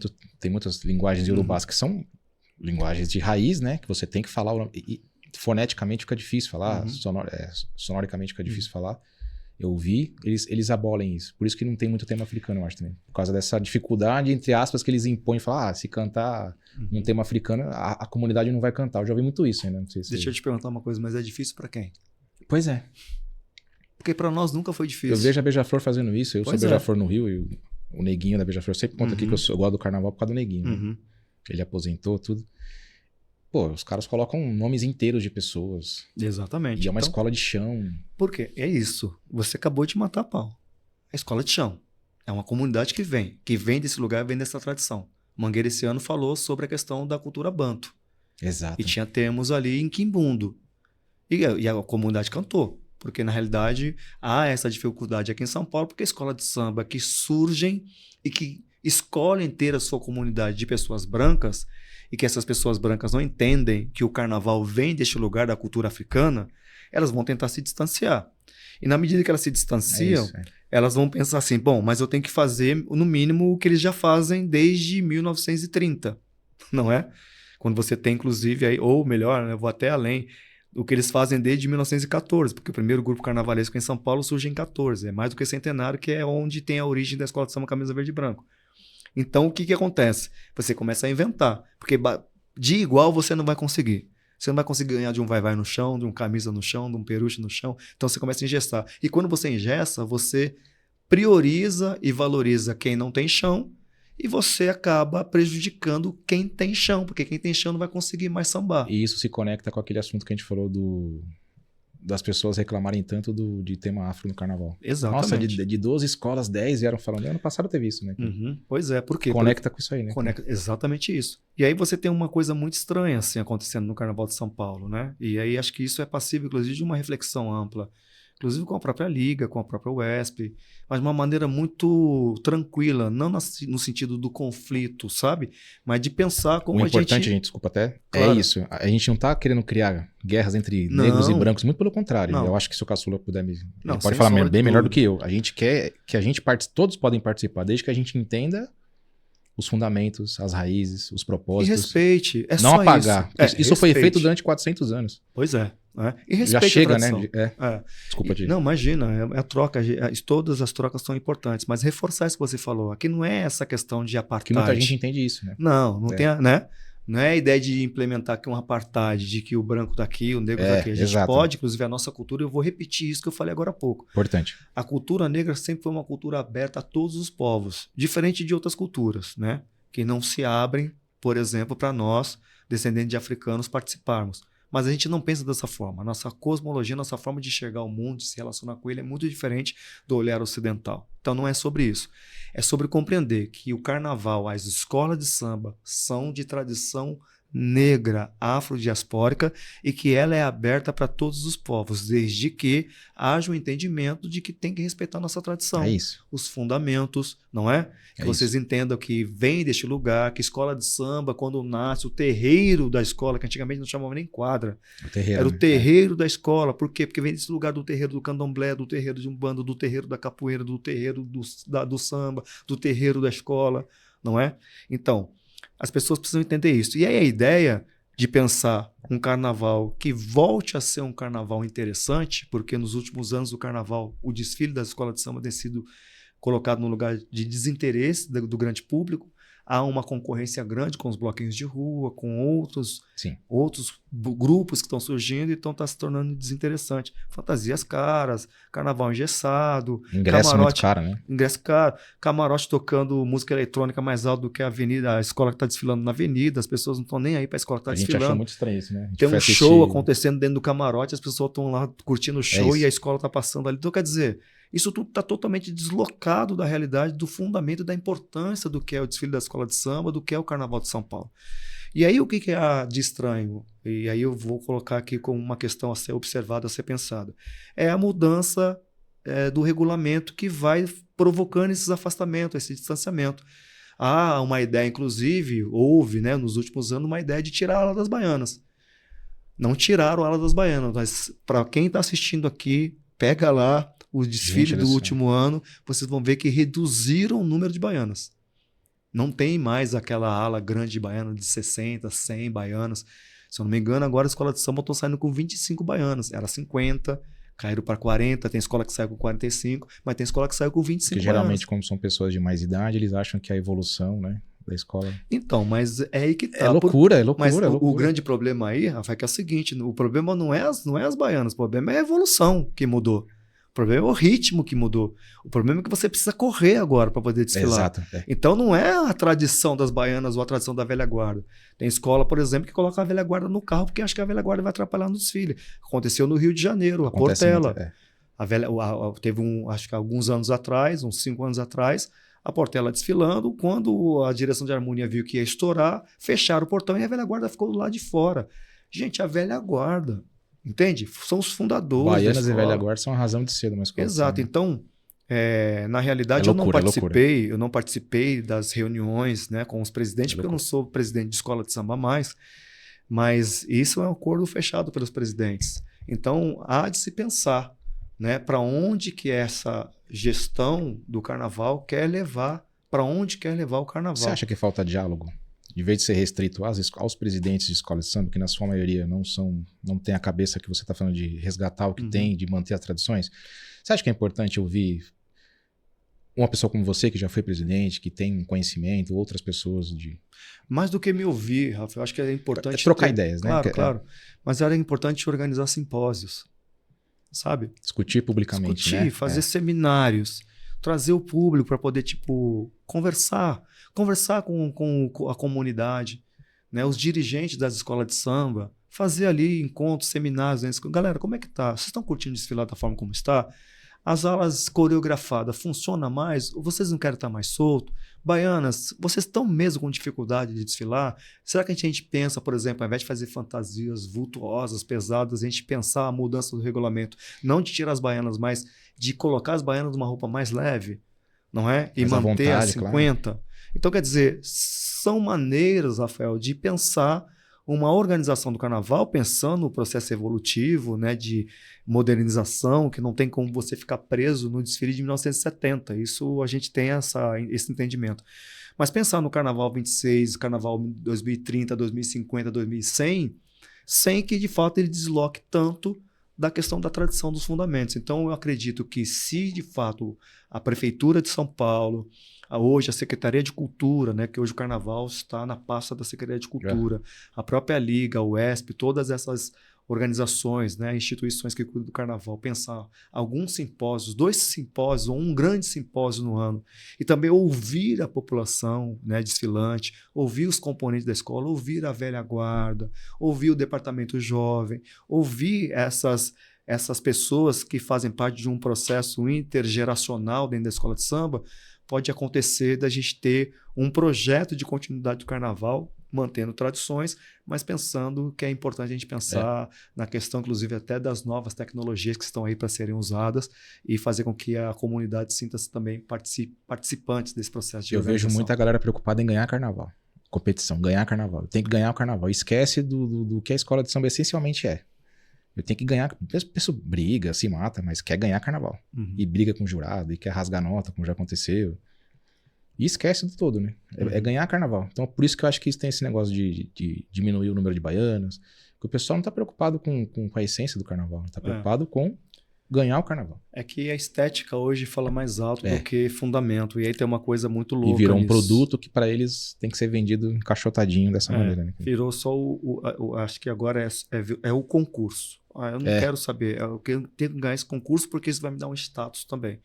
muitas linguagens iorubás que são linguagens de raiz, né? Que você tem que falar e foneticamente fica difícil falar, sonoricamente fica difícil falar. Eu vi, eles abolem isso. Por isso que não tem muito tema africano, eu acho também. Por causa dessa dificuldade, entre aspas, que eles impõem. Falar, se cantar um tema africano, a comunidade não vai cantar. Eu já ouvi muito isso ainda. Não sei se... Deixa eu te perguntar uma coisa, mas é difícil para quem? Pois é. Porque para nós nunca foi difícil. Eu vejo a Beija-Flor fazendo isso. Eu sou Beija-Flor no Rio e o Neguinho da Beija-Flor. Eu sempre conto aqui que eu gosto do carnaval por causa do Neguinho. Né? Ele aposentou, tudo. Pô, os caras colocam nomes inteiros de pessoas. Exatamente. E é uma escola de chão. Por quê? É isso. Você acabou de matar a pau. A escola de chão. É uma comunidade que vem desse lugar, vem dessa tradição. Mangueira esse ano falou sobre a questão da cultura banto. Exato. E tinha termos ali em quimbundo. E a comunidade cantou. Porque, na realidade, há essa dificuldade aqui em São Paulo, porque a escola de samba que surgem e que escolhem ter a sua comunidade de pessoas brancas e que essas pessoas brancas não entendem que o carnaval vem deste lugar da cultura africana, elas vão tentar se distanciar. E na medida que elas se distanciam, elas vão pensar assim, bom, mas eu tenho que fazer, no mínimo, o que eles já fazem desde 1930, não é? Quando você tem, inclusive, aí, ou melhor, né, eu vou até além, o que eles fazem desde 1914, porque o primeiro grupo carnavalesco em São Paulo surge em 14, é mais do que centenário, que é onde tem a origem da Escola de Samba Camisa Verde e Branco. Então, o que acontece? Você começa a inventar, porque de igual você não vai conseguir. Você não vai conseguir ganhar de um vai-vai no chão, de um camisa no chão, de um peruche no chão. Então, você começa a engessar. E quando você engessa, você prioriza e valoriza quem não tem chão e você acaba prejudicando quem tem chão, porque quem tem chão não vai conseguir mais sambar. E isso se conecta com aquele assunto que a gente falou das pessoas reclamarem tanto de tema afro no carnaval. Exatamente. Nossa, de 12 escolas, 10 vieram falando. Ano passado teve isso, né? Pois é, por quê? Conecta com isso aí, né? Conecta, exatamente isso. E aí você tem uma coisa muito estranha assim acontecendo no Carnaval de São Paulo, né? E aí acho que isso é passível, inclusive, de uma reflexão ampla inclusive com a própria Liga, com a própria UESP, mas de uma maneira muito tranquila, não no sentido do conflito, sabe? Mas de pensar como O importante, gente, desculpa até, é isso. A gente não está querendo criar guerras entre negros e brancos, muito pelo contrário. Eu acho que se o Caçula puder pode falar bem melhor do que eu. A gente quer que todos podem participar, desde que a gente entenda os fundamentos, as raízes, os propósitos. E respeite. É não só apagar. Isso foi feito durante 400 anos. Pois é. E respeite já chega, a tradição. né? Desculpa, Tio. Não, imagina. É a troca. Todas as trocas são importantes. Mas reforçar isso que você falou. Aqui não é essa questão de apartheid. Que muita gente entende isso, né? Não tem, né? Não é a ideia de implementar aqui um apartheid, de que o branco está aqui, o negro está aqui. A gente pode, inclusive, a nossa cultura, eu vou repetir isso que eu falei agora há pouco. Importante. A cultura negra sempre foi uma cultura aberta a todos os povos, diferente de outras culturas, né? Que não se abrem, por exemplo, para nós, descendentes de africanos, participarmos. Mas a gente não pensa dessa forma. A nossa cosmologia, a nossa forma de enxergar o mundo, de se relacionar com ele, é muito diferente do olhar ocidental. Então não é sobre isso. É sobre compreender que o carnaval, as escolas de samba, são de tradição negra, afrodiaspórica, e que ela é aberta para todos os povos, desde que haja um entendimento de que tem que respeitar a nossa tradição. É isso. Os fundamentos, não é? Que vocês entendam que vem deste lugar, que escola de samba, quando nasce, o terreiro da escola, que antigamente não chamava nem quadra, era o terreiro da escola. Por quê? Porque vem desse lugar do terreiro do candomblé, do terreiro de umbanda, do terreiro da capoeira, do terreiro do samba, do terreiro da escola, não é? Então, as pessoas precisam entender isso. E aí a ideia de pensar um carnaval que volte a ser um carnaval interessante, porque nos últimos anos do carnaval, o desfile das escolas de samba tem sido colocado no lugar de desinteresse do grande público. Há uma concorrência grande com os bloquinhos de rua, com outros grupos que estão surgindo, então está se tornando desinteressante. Fantasias caras, carnaval engessado, ingresso camarote, muito caro, né? Ingresso caro, camarote tocando música eletrônica mais alto do que a avenida, a escola que está desfilando na avenida, as pessoas não estão nem aí para a escola que está desfilando. A gente achou muito estranho isso, né? Tem um show acontecendo dentro do camarote, as pessoas estão lá curtindo o show e a escola está passando ali. Então, quer dizer, isso tudo está totalmente deslocado da realidade, do fundamento, da importância do que é o desfile da escola de samba, do que é o Carnaval de São Paulo. E aí o que há de estranho? E aí eu vou colocar aqui como uma questão a ser observada, a ser pensada. É a mudança do regulamento que vai provocando esses afastamentos, esse distanciamento. Há uma ideia, inclusive, houve, né, nos últimos anos, uma ideia de tirar a ala das baianas. Não tiraram a ala das baianas, mas para quem está assistindo aqui, pega lá o desfile do último ano, vocês vão ver que reduziram o número de baianas. Não tem mais aquela ala grande de baiana de 60, 100 baianas. Se eu não me engano, agora a escola de samba estão saindo com 25 baianas. Era 50, caíram para 40, tem escola que sai com 45, mas tem escola que sai com 25 Porque geralmente, como são pessoas de mais idade, eles acham que a evolução, né, da escola... Então, mas é aí que tá. É loucura. Mas o grande problema aí, Rafa, é que é o seguinte, o problema não é as baianas, o problema é a evolução que mudou. O problema é o ritmo que mudou. O problema é que você precisa correr agora para poder desfilar. Exato. Então não é a tradição das baianas ou a tradição da velha guarda. Tem escola, por exemplo, que coloca a velha guarda no carro porque acha que a velha guarda vai atrapalhar no desfile. Aconteceu no Rio de Janeiro, a Portela. Teve acho que alguns anos atrás, uns 5 anos atrás, a Portela desfilando. Quando a direção de harmonia viu que ia estourar, fecharam o portão e a velha guarda ficou do lado de fora. Gente, a velha guarda... Entende? São os fundadores. Baianas e velha guarda são a razão de ser de uma escola. Exato. Então, na realidade, eu não participei das reuniões, né, com os presidentes, porque eu não sou presidente de escola de samba mais, mas isso é um acordo fechado pelos presidentes. Então, há de se pensar, né, para onde que essa gestão do carnaval quer levar, para onde quer levar o carnaval. Você acha que falta diálogo? Em vez de ser restrito aos presidentes de escola de samba, que na sua maioria não tem a cabeça que você está falando de resgatar o que tem, de manter as tradições, você acha que é importante ouvir uma pessoa como você, que já foi presidente, que tem conhecimento, outras pessoas de... Mais do que me ouvir, Rafa, eu acho que é importante... trocar ideias, né? Claro. Mas era importante organizar simpósios, sabe? Discutir publicamente, né? Fazer seminários, trazer o público para poder, conversar com a comunidade, né? Os dirigentes das escolas de samba, fazer ali encontros, seminários. Né? Galera, como é que tá? Vocês estão curtindo desfilar da forma como está? As aulas coreografadas funcionam mais? Ou vocês não querem estar mais solto? baianas, vocês estão mesmo com dificuldade de desfilar? Será que a gente pensa, por exemplo, ao invés de fazer fantasias vultuosas, pesadas, a gente pensar a mudança do regulamento, não de tirar as baianas, mas de colocar as baianas numa roupa mais leve, não é? E Mais à manter vontade, as 50. claro. Então, quer dizer, são maneiras, Rafael, de pensar uma organização do carnaval, pensando no processo evolutivo, né, de modernização, que não tem como você ficar preso no desfile de 1970. Isso a gente tem esse entendimento. Mas pensar no carnaval 26, carnaval 2030, 2050, 2100, sem que de fato ele desloque tanto da questão da tradição dos fundamentos. Então eu acredito que se de fato a Prefeitura de São Paulo, hoje a Secretaria de Cultura, né, que hoje o Carnaval está na pasta da Secretaria de Cultura, a própria Liga, a UESP, todas essas organizações, né, instituições que cuidam do Carnaval, pensar alguns simpósios, 2 simpósios ou um grande simpósio no ano, e também ouvir a população, né, desfilante, ouvir os componentes da escola, ouvir a velha guarda, ouvir o departamento jovem, ouvir essas pessoas que fazem parte de um processo intergeracional dentro da escola de samba, pode acontecer da gente ter um projeto de continuidade do carnaval, mantendo tradições, mas pensando que é importante a gente pensar na questão, inclusive, até das novas tecnologias que estão aí para serem usadas e fazer com que a comunidade sinta-se também participantes desse processo de organização. Eu vejo muita galera preocupada em ganhar carnaval. Competição, ganhar carnaval. Tem que ganhar o carnaval. Esquece do que a escola de samba essencialmente é. Eu tenho que ganhar. A pessoa briga, se mata, mas quer ganhar carnaval. Uhum. E briga com o jurado, e quer rasgar nota, como já aconteceu. E esquece do todo, né? É ganhar carnaval. Então, por isso que eu acho que isso tem esse negócio de diminuir o número de baianos. Porque o pessoal não tá preocupado com a essência do carnaval. Tá preocupado com ganhar o carnaval. É que a estética hoje fala mais alto do que fundamento. E aí tem uma coisa muito louca. E virou um nisso. Produto que para eles tem que ser vendido encaixotadinho dessa maneira. Né? Virou só acho que agora é o concurso. Eu não quero saber. Eu tenho que ganhar esse concurso porque isso vai me dar um status também.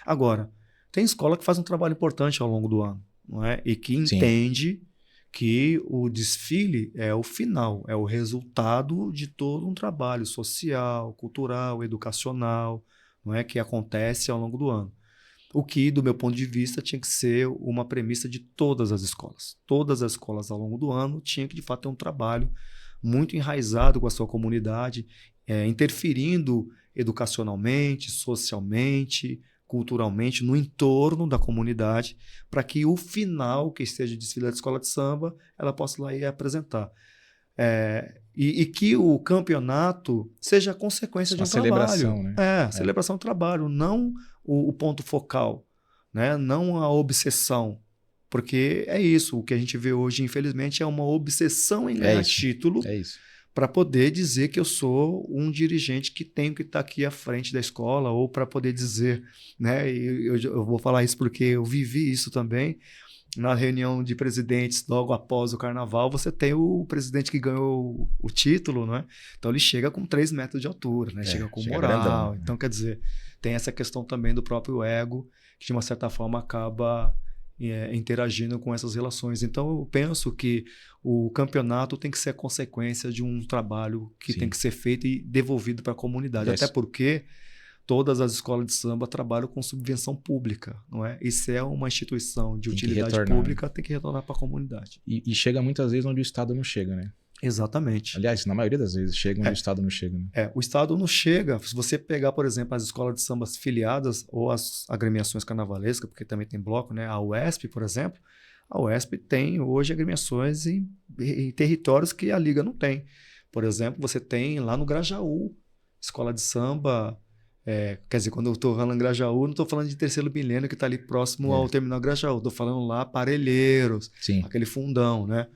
Agora, tem escola que faz um trabalho importante ao longo do ano, não é? E que entende que o desfile é o final, é o resultado de todo um trabalho social, cultural, educacional, não é? Que acontece ao longo do ano. O que, do meu ponto de vista, tinha que ser uma premissa de todas as escolas. Todas as escolas ao longo do ano tinham que, de fato, ter um trabalho muito enraizado com a sua comunidade, interferindo educacionalmente, socialmente, culturalmente, no entorno da comunidade, para que o final, que esteja o desfile da escola de samba, ela possa ir lá e apresentar. E que o campeonato seja a consequência de um celebração, trabalho. Né? Celebração do trabalho, não o ponto focal, né? Não a obsessão. Porque é isso, o que a gente vê hoje, infelizmente, é uma obsessão em ganhar título. É isso. Para poder dizer que eu sou um dirigente que tenho que estar aqui à frente da escola, ou para poder dizer, né? Eu vou falar isso porque eu vivi isso também. Na reunião de presidentes, logo após o carnaval, você tem o presidente que ganhou o título, né? Então ele chega com 3 metros de altura, né? Chega com moral. Grandão, então, quer dizer, tem essa questão também do próprio ego, que de uma certa forma acaba interagindo com essas relações. Então, eu penso que o campeonato tem que ser a consequência de um trabalho que tem que ser feito e devolvido para a comunidade. Até porque todas as escolas de samba trabalham com subvenção pública, não é? E se é uma instituição de utilidade pública, tem que retornar para a comunidade. E chega muitas vezes onde o Estado não chega, né? Exatamente. Aliás, na maioria das vezes chega onde o Estado não chega. Né? O Estado não chega. Se você pegar, por exemplo, as escolas de samba filiadas ou as agremiações carnavalescas, porque também tem bloco, né? A UESP, por exemplo, a UESP tem hoje agremiações em territórios que a Liga não tem. Por exemplo, você tem lá no Grajaú, escola de samba. Quer dizer, quando eu estou falando em Grajaú, não estou falando de Terceiro Milênio, que está ali próximo ao Terminal Grajaú. Estou falando lá Parelheiros, aquele fundão, né?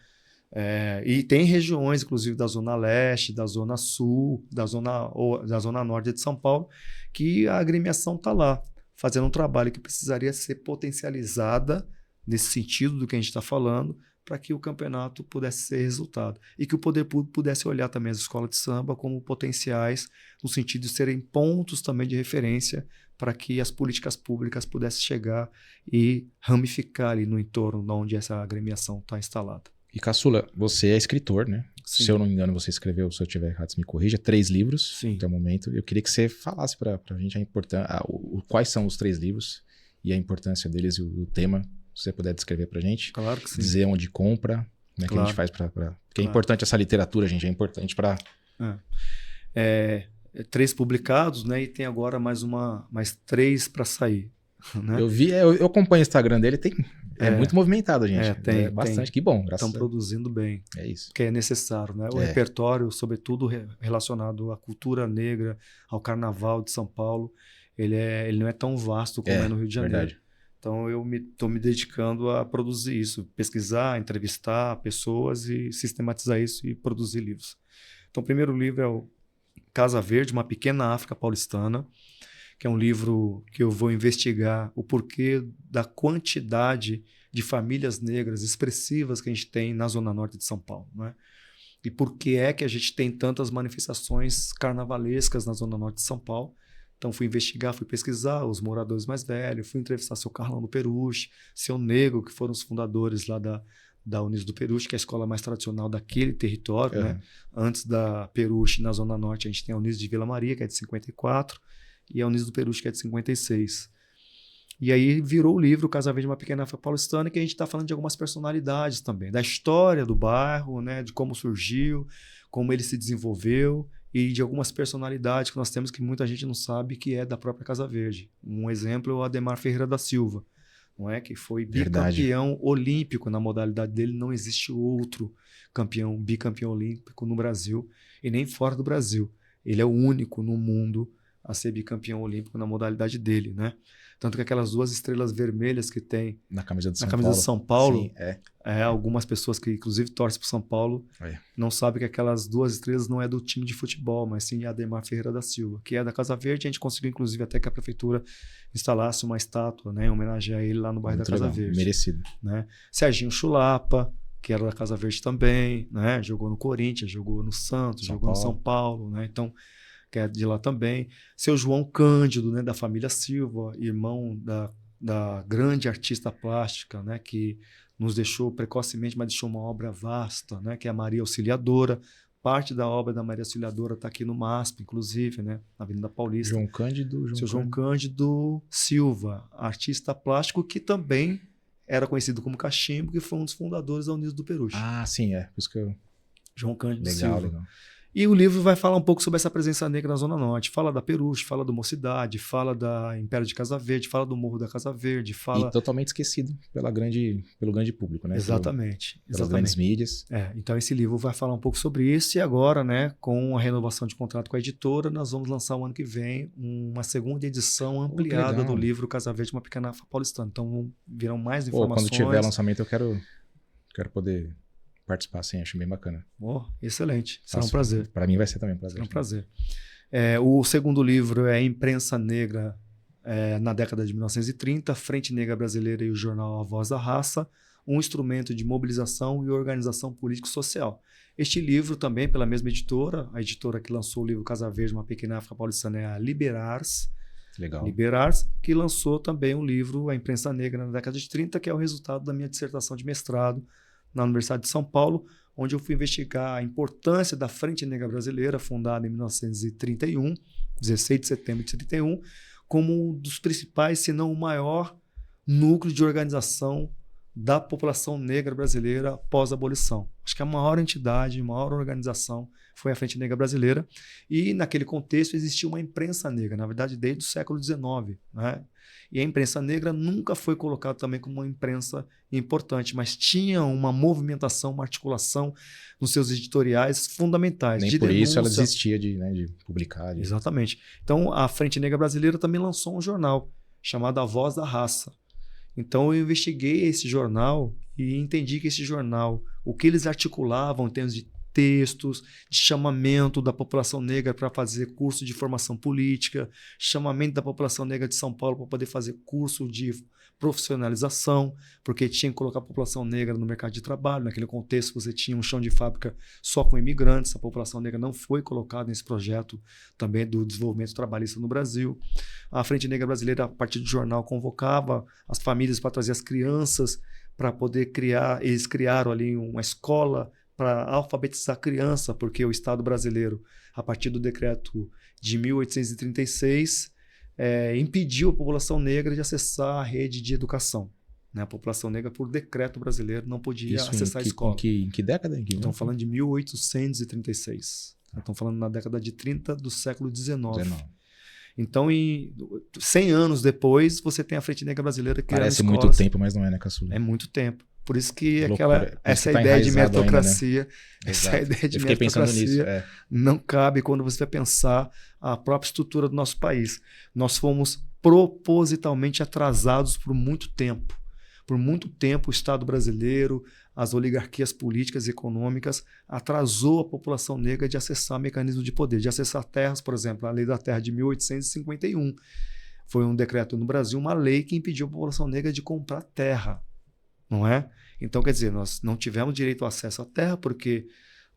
E tem regiões, inclusive da Zona Leste, da Zona Sul, da Zona Norte de São Paulo, que a agremiação está lá, fazendo um trabalho que precisaria ser potencializada nesse sentido do que a gente está falando, para que o campeonato pudesse ser resultado. E que o poder público pudesse olhar também as escolas de samba como potenciais, no sentido de serem pontos também de referência para que as políticas públicas pudessem chegar e ramificar ali no entorno de onde essa agremiação está instalada. E Caçula, você é escritor, né? Sim. Se eu não me engano, você escreveu, se eu tiver errado, me corrija, 3 livros até o momento. Eu queria que você falasse para a gente quais são os 3 livros e a importância deles e o tema se você puder descrever pra gente. Claro que sim. Dizer onde compra, né, que a gente faz pra... Porque é importante essa literatura, gente, é importante pra... 3 publicados, né? E tem agora mais 3 para sair. Né? Eu vi, eu acompanho o Instagram dele, é muito movimentado, gente. Tem bastante, que bom. Estão produzindo bem. É isso. Que é necessário, né? O repertório, sobretudo relacionado à cultura negra, ao carnaval de São Paulo, ele não é tão vasto como é no Rio de Janeiro. Verdade. Então eu estou me dedicando a produzir isso, pesquisar, entrevistar pessoas e sistematizar isso e produzir livros. Então o primeiro livro é o Casa Verde, uma pequena África paulistana, que é um livro que eu vou investigar o porquê da quantidade de famílias negras expressivas que a gente tem na Zona Norte de São Paulo, né? E por que é que a gente tem tantas manifestações carnavalescas na Zona Norte de São Paulo. Então fui investigar, fui pesquisar os moradores mais velhos, fui entrevistar seu Carlão do Peruche, seu Nego, que foram os fundadores lá da Unidos do Peruche, que é a escola mais tradicional daquele território, né? Antes da Peruche, na Zona Norte, a gente tem a Unidos de Vila Maria, que é de 54, e a Unidos do Peruche, que é de 56. E aí virou o livro Casa Verde, uma pequena África paulistana, que a gente está falando de algumas personalidades também, da história do bairro, né? De como surgiu, como ele se desenvolveu, e de algumas personalidades que nós temos que muita gente não sabe que é da própria Casa Verde. Um exemplo é o Ademar Ferreira da Silva, não é? Que foi bicampeão olímpico na modalidade dele. Não existe outro bicampeão olímpico no Brasil e nem fora do Brasil. Ele é o único no mundo a ser bicampeão olímpico na modalidade dele, né? Tanto que aquelas 2 estrelas vermelhas que tem na camisa de São Paulo, sim, algumas pessoas que inclusive torcem para São Paulo não sabem que aquelas 2 estrelas não é do time de futebol, mas sim Ademar Ferreira da Silva, que é da Casa Verde. A gente conseguiu inclusive até que a prefeitura instalasse uma estátua, né, em homenagem a ele lá no bairro da Casa Verde. Merecido. Né? Serginho Chulapa, que era da Casa Verde também, né? Jogou no Corinthians, jogou no Santos, jogou no São Paulo, né? Então, que é de lá também. Seu João Cândido, né, da família Silva, irmão da grande artista plástica, né, que nos deixou precocemente, mas deixou uma obra vasta, né, que é a Maria Auxiliadora. Parte da obra da Maria Auxiliadora está aqui no MASP, inclusive, né, na Avenida Paulista. João Cândido Silva, artista plástico que também era conhecido como Cachimbo, que foi um dos fundadores da Unidos do Peruche. Ah, sim, por isso que eu... João Cândido Silva. Legal. E o livro vai falar um pouco sobre essa presença negra na Zona Norte. Fala da Peruche, fala do Mocidade, fala da Império de Casa Verde, fala do Morro da Casa Verde, fala... E totalmente esquecido pelo grande público, né? Exatamente. Pelas grandes mídias. Então esse livro vai falar um pouco sobre isso. E agora, né, com a renovação de contrato com a editora, nós vamos lançar o ano que vem uma segunda edição ampliada do livro Casa Verde, uma pequena África paulistana. Então virão mais informações. Quando tiver lançamento, eu quero poder... participar, sim, acho bem bacana. Excelente, será um prazer. Para mim vai ser também um prazer. Será um prazer. O segundo livro é Imprensa Negra na década de 1930, Frente Negra Brasileira e o jornal A Voz da Raça, um instrumento de mobilização e organização político-social. Este livro também pela mesma editora, a editora que lançou o livro Casa Verde, uma pequena África paulistana, é a Liberars. Legal. Liberars, que lançou também um livro, A Imprensa Negra na década de 30, que é o resultado da minha dissertação de mestrado na Universidade de São Paulo, onde eu fui investigar a importância da Frente Negra Brasileira, fundada em 1931, 16 de setembro de 31, como um dos principais, se não o maior, núcleo de organização da população negra brasileira após a abolição. Acho que a maior entidade, a maior organização foi a Frente Negra Brasileira, e naquele contexto existia uma imprensa negra, na verdade desde o século XIX, né? E a imprensa negra nunca foi colocada também como uma imprensa importante, mas tinha uma movimentação, uma articulação nos seus editoriais fundamentais. Nem por isso ela desistia de publicar. Exatamente. Então a Frente Negra Brasileira também lançou um jornal chamado A Voz da Raça. Então eu investiguei esse jornal e entendi que esse jornal, o que eles articulavam em termos de textos, de chamamento da população negra para fazer curso de formação política, chamamento da população negra de São Paulo para poder fazer curso de profissionalização, porque tinha que colocar a população negra no mercado de trabalho. Naquele contexto você tinha um chão de fábrica só com imigrantes, a população negra não foi colocada nesse projeto também do desenvolvimento trabalhista no Brasil. A Frente Negra Brasileira, a partir do jornal, convocava as famílias para trazer as crianças para poder criar. Eles criaram ali uma escola para alfabetizar a criança, porque o Estado brasileiro, a partir do decreto de 1836, impediu a população negra de acessar a rede de educação, né? A população negra, por decreto brasileiro, não podia Isso acessar a escola. Em que década? Estamos falando de 1836. Estamos falando na década de 30 do século XIX. Então, 100 anos depois, você tem a Frente Negra Brasileira criando Parece escolas. muito tempo, mas não é, né, Caçula? É muito tempo. Por isso que Essa ideia de meritocracia, ainda, né? essa ideia de Eu fiquei pensando nisso. não cabe quando você vai pensar a própria estrutura do nosso país. Nós fomos propositalmente atrasados por muito tempo. Por muito tempo, o Estado brasileiro, as oligarquias políticas e econômicas atrasou a população negra de acessar mecanismos de poder, de acessar terras, por exemplo, a Lei da Terra de 1851. Foi um decreto no Brasil, uma lei que impediu a população negra de comprar terra, não é? Então, quer dizer, nós não tivemos direito ao acesso à terra porque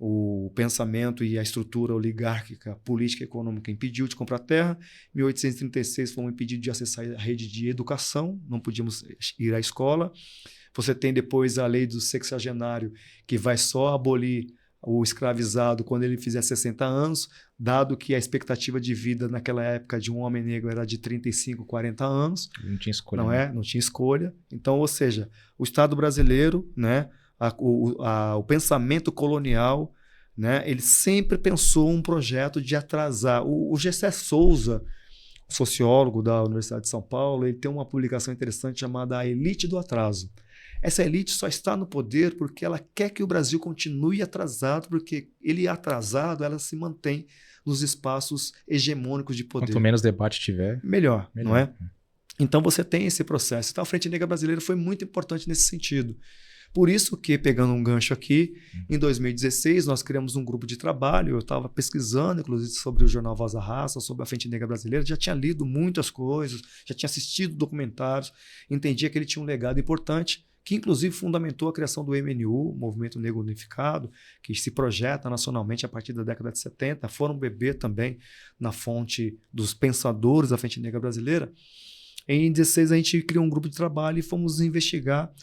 o pensamento e a estrutura oligárquica, política e econômica impediu de comprar terra. Em 1836 fomos impedidos de acessar a rede de educação, não podíamos ir à escola. Você tem depois a lei do sexagenário, que vai só abolir o escravizado quando ele fizer 60 anos, dado que a expectativa de vida naquela época de um homem negro era de 35, 40 anos. Não tinha escolha. Não é? Não tinha escolha. Então, ou seja, o Estado brasileiro, né, o pensamento colonial, né, ele sempre pensou um projeto de atrasar. O Gessé Souza, sociólogo da Universidade de São Paulo, ele tem uma publicação interessante chamada A Elite do Atraso. Essa elite só está no poder porque ela quer que o Brasil continue atrasado, porque ele atrasado, ela se mantém nos espaços hegemônicos de poder. Quanto menos debate tiver, melhor. Não é? Então você tem esse processo. Então a Frente Negra Brasileira foi muito importante nesse sentido. Por isso que, pegando um gancho aqui, em 2016 nós criamos um grupo de trabalho, eu estava pesquisando, inclusive, sobre o jornal Voz da Raça, sobre a Frente Negra Brasileira, já tinha lido muitas coisas, já tinha assistido documentários, entendia que ele tinha um legado importante, que inclusive fundamentou a criação do MNU, Movimento Negro Unificado, que se projeta nacionalmente a partir da década de 70, foram beber também na fonte dos pensadores da Frente Negra Brasileira. Em 2016 a gente criou um grupo de trabalho e fomos investigar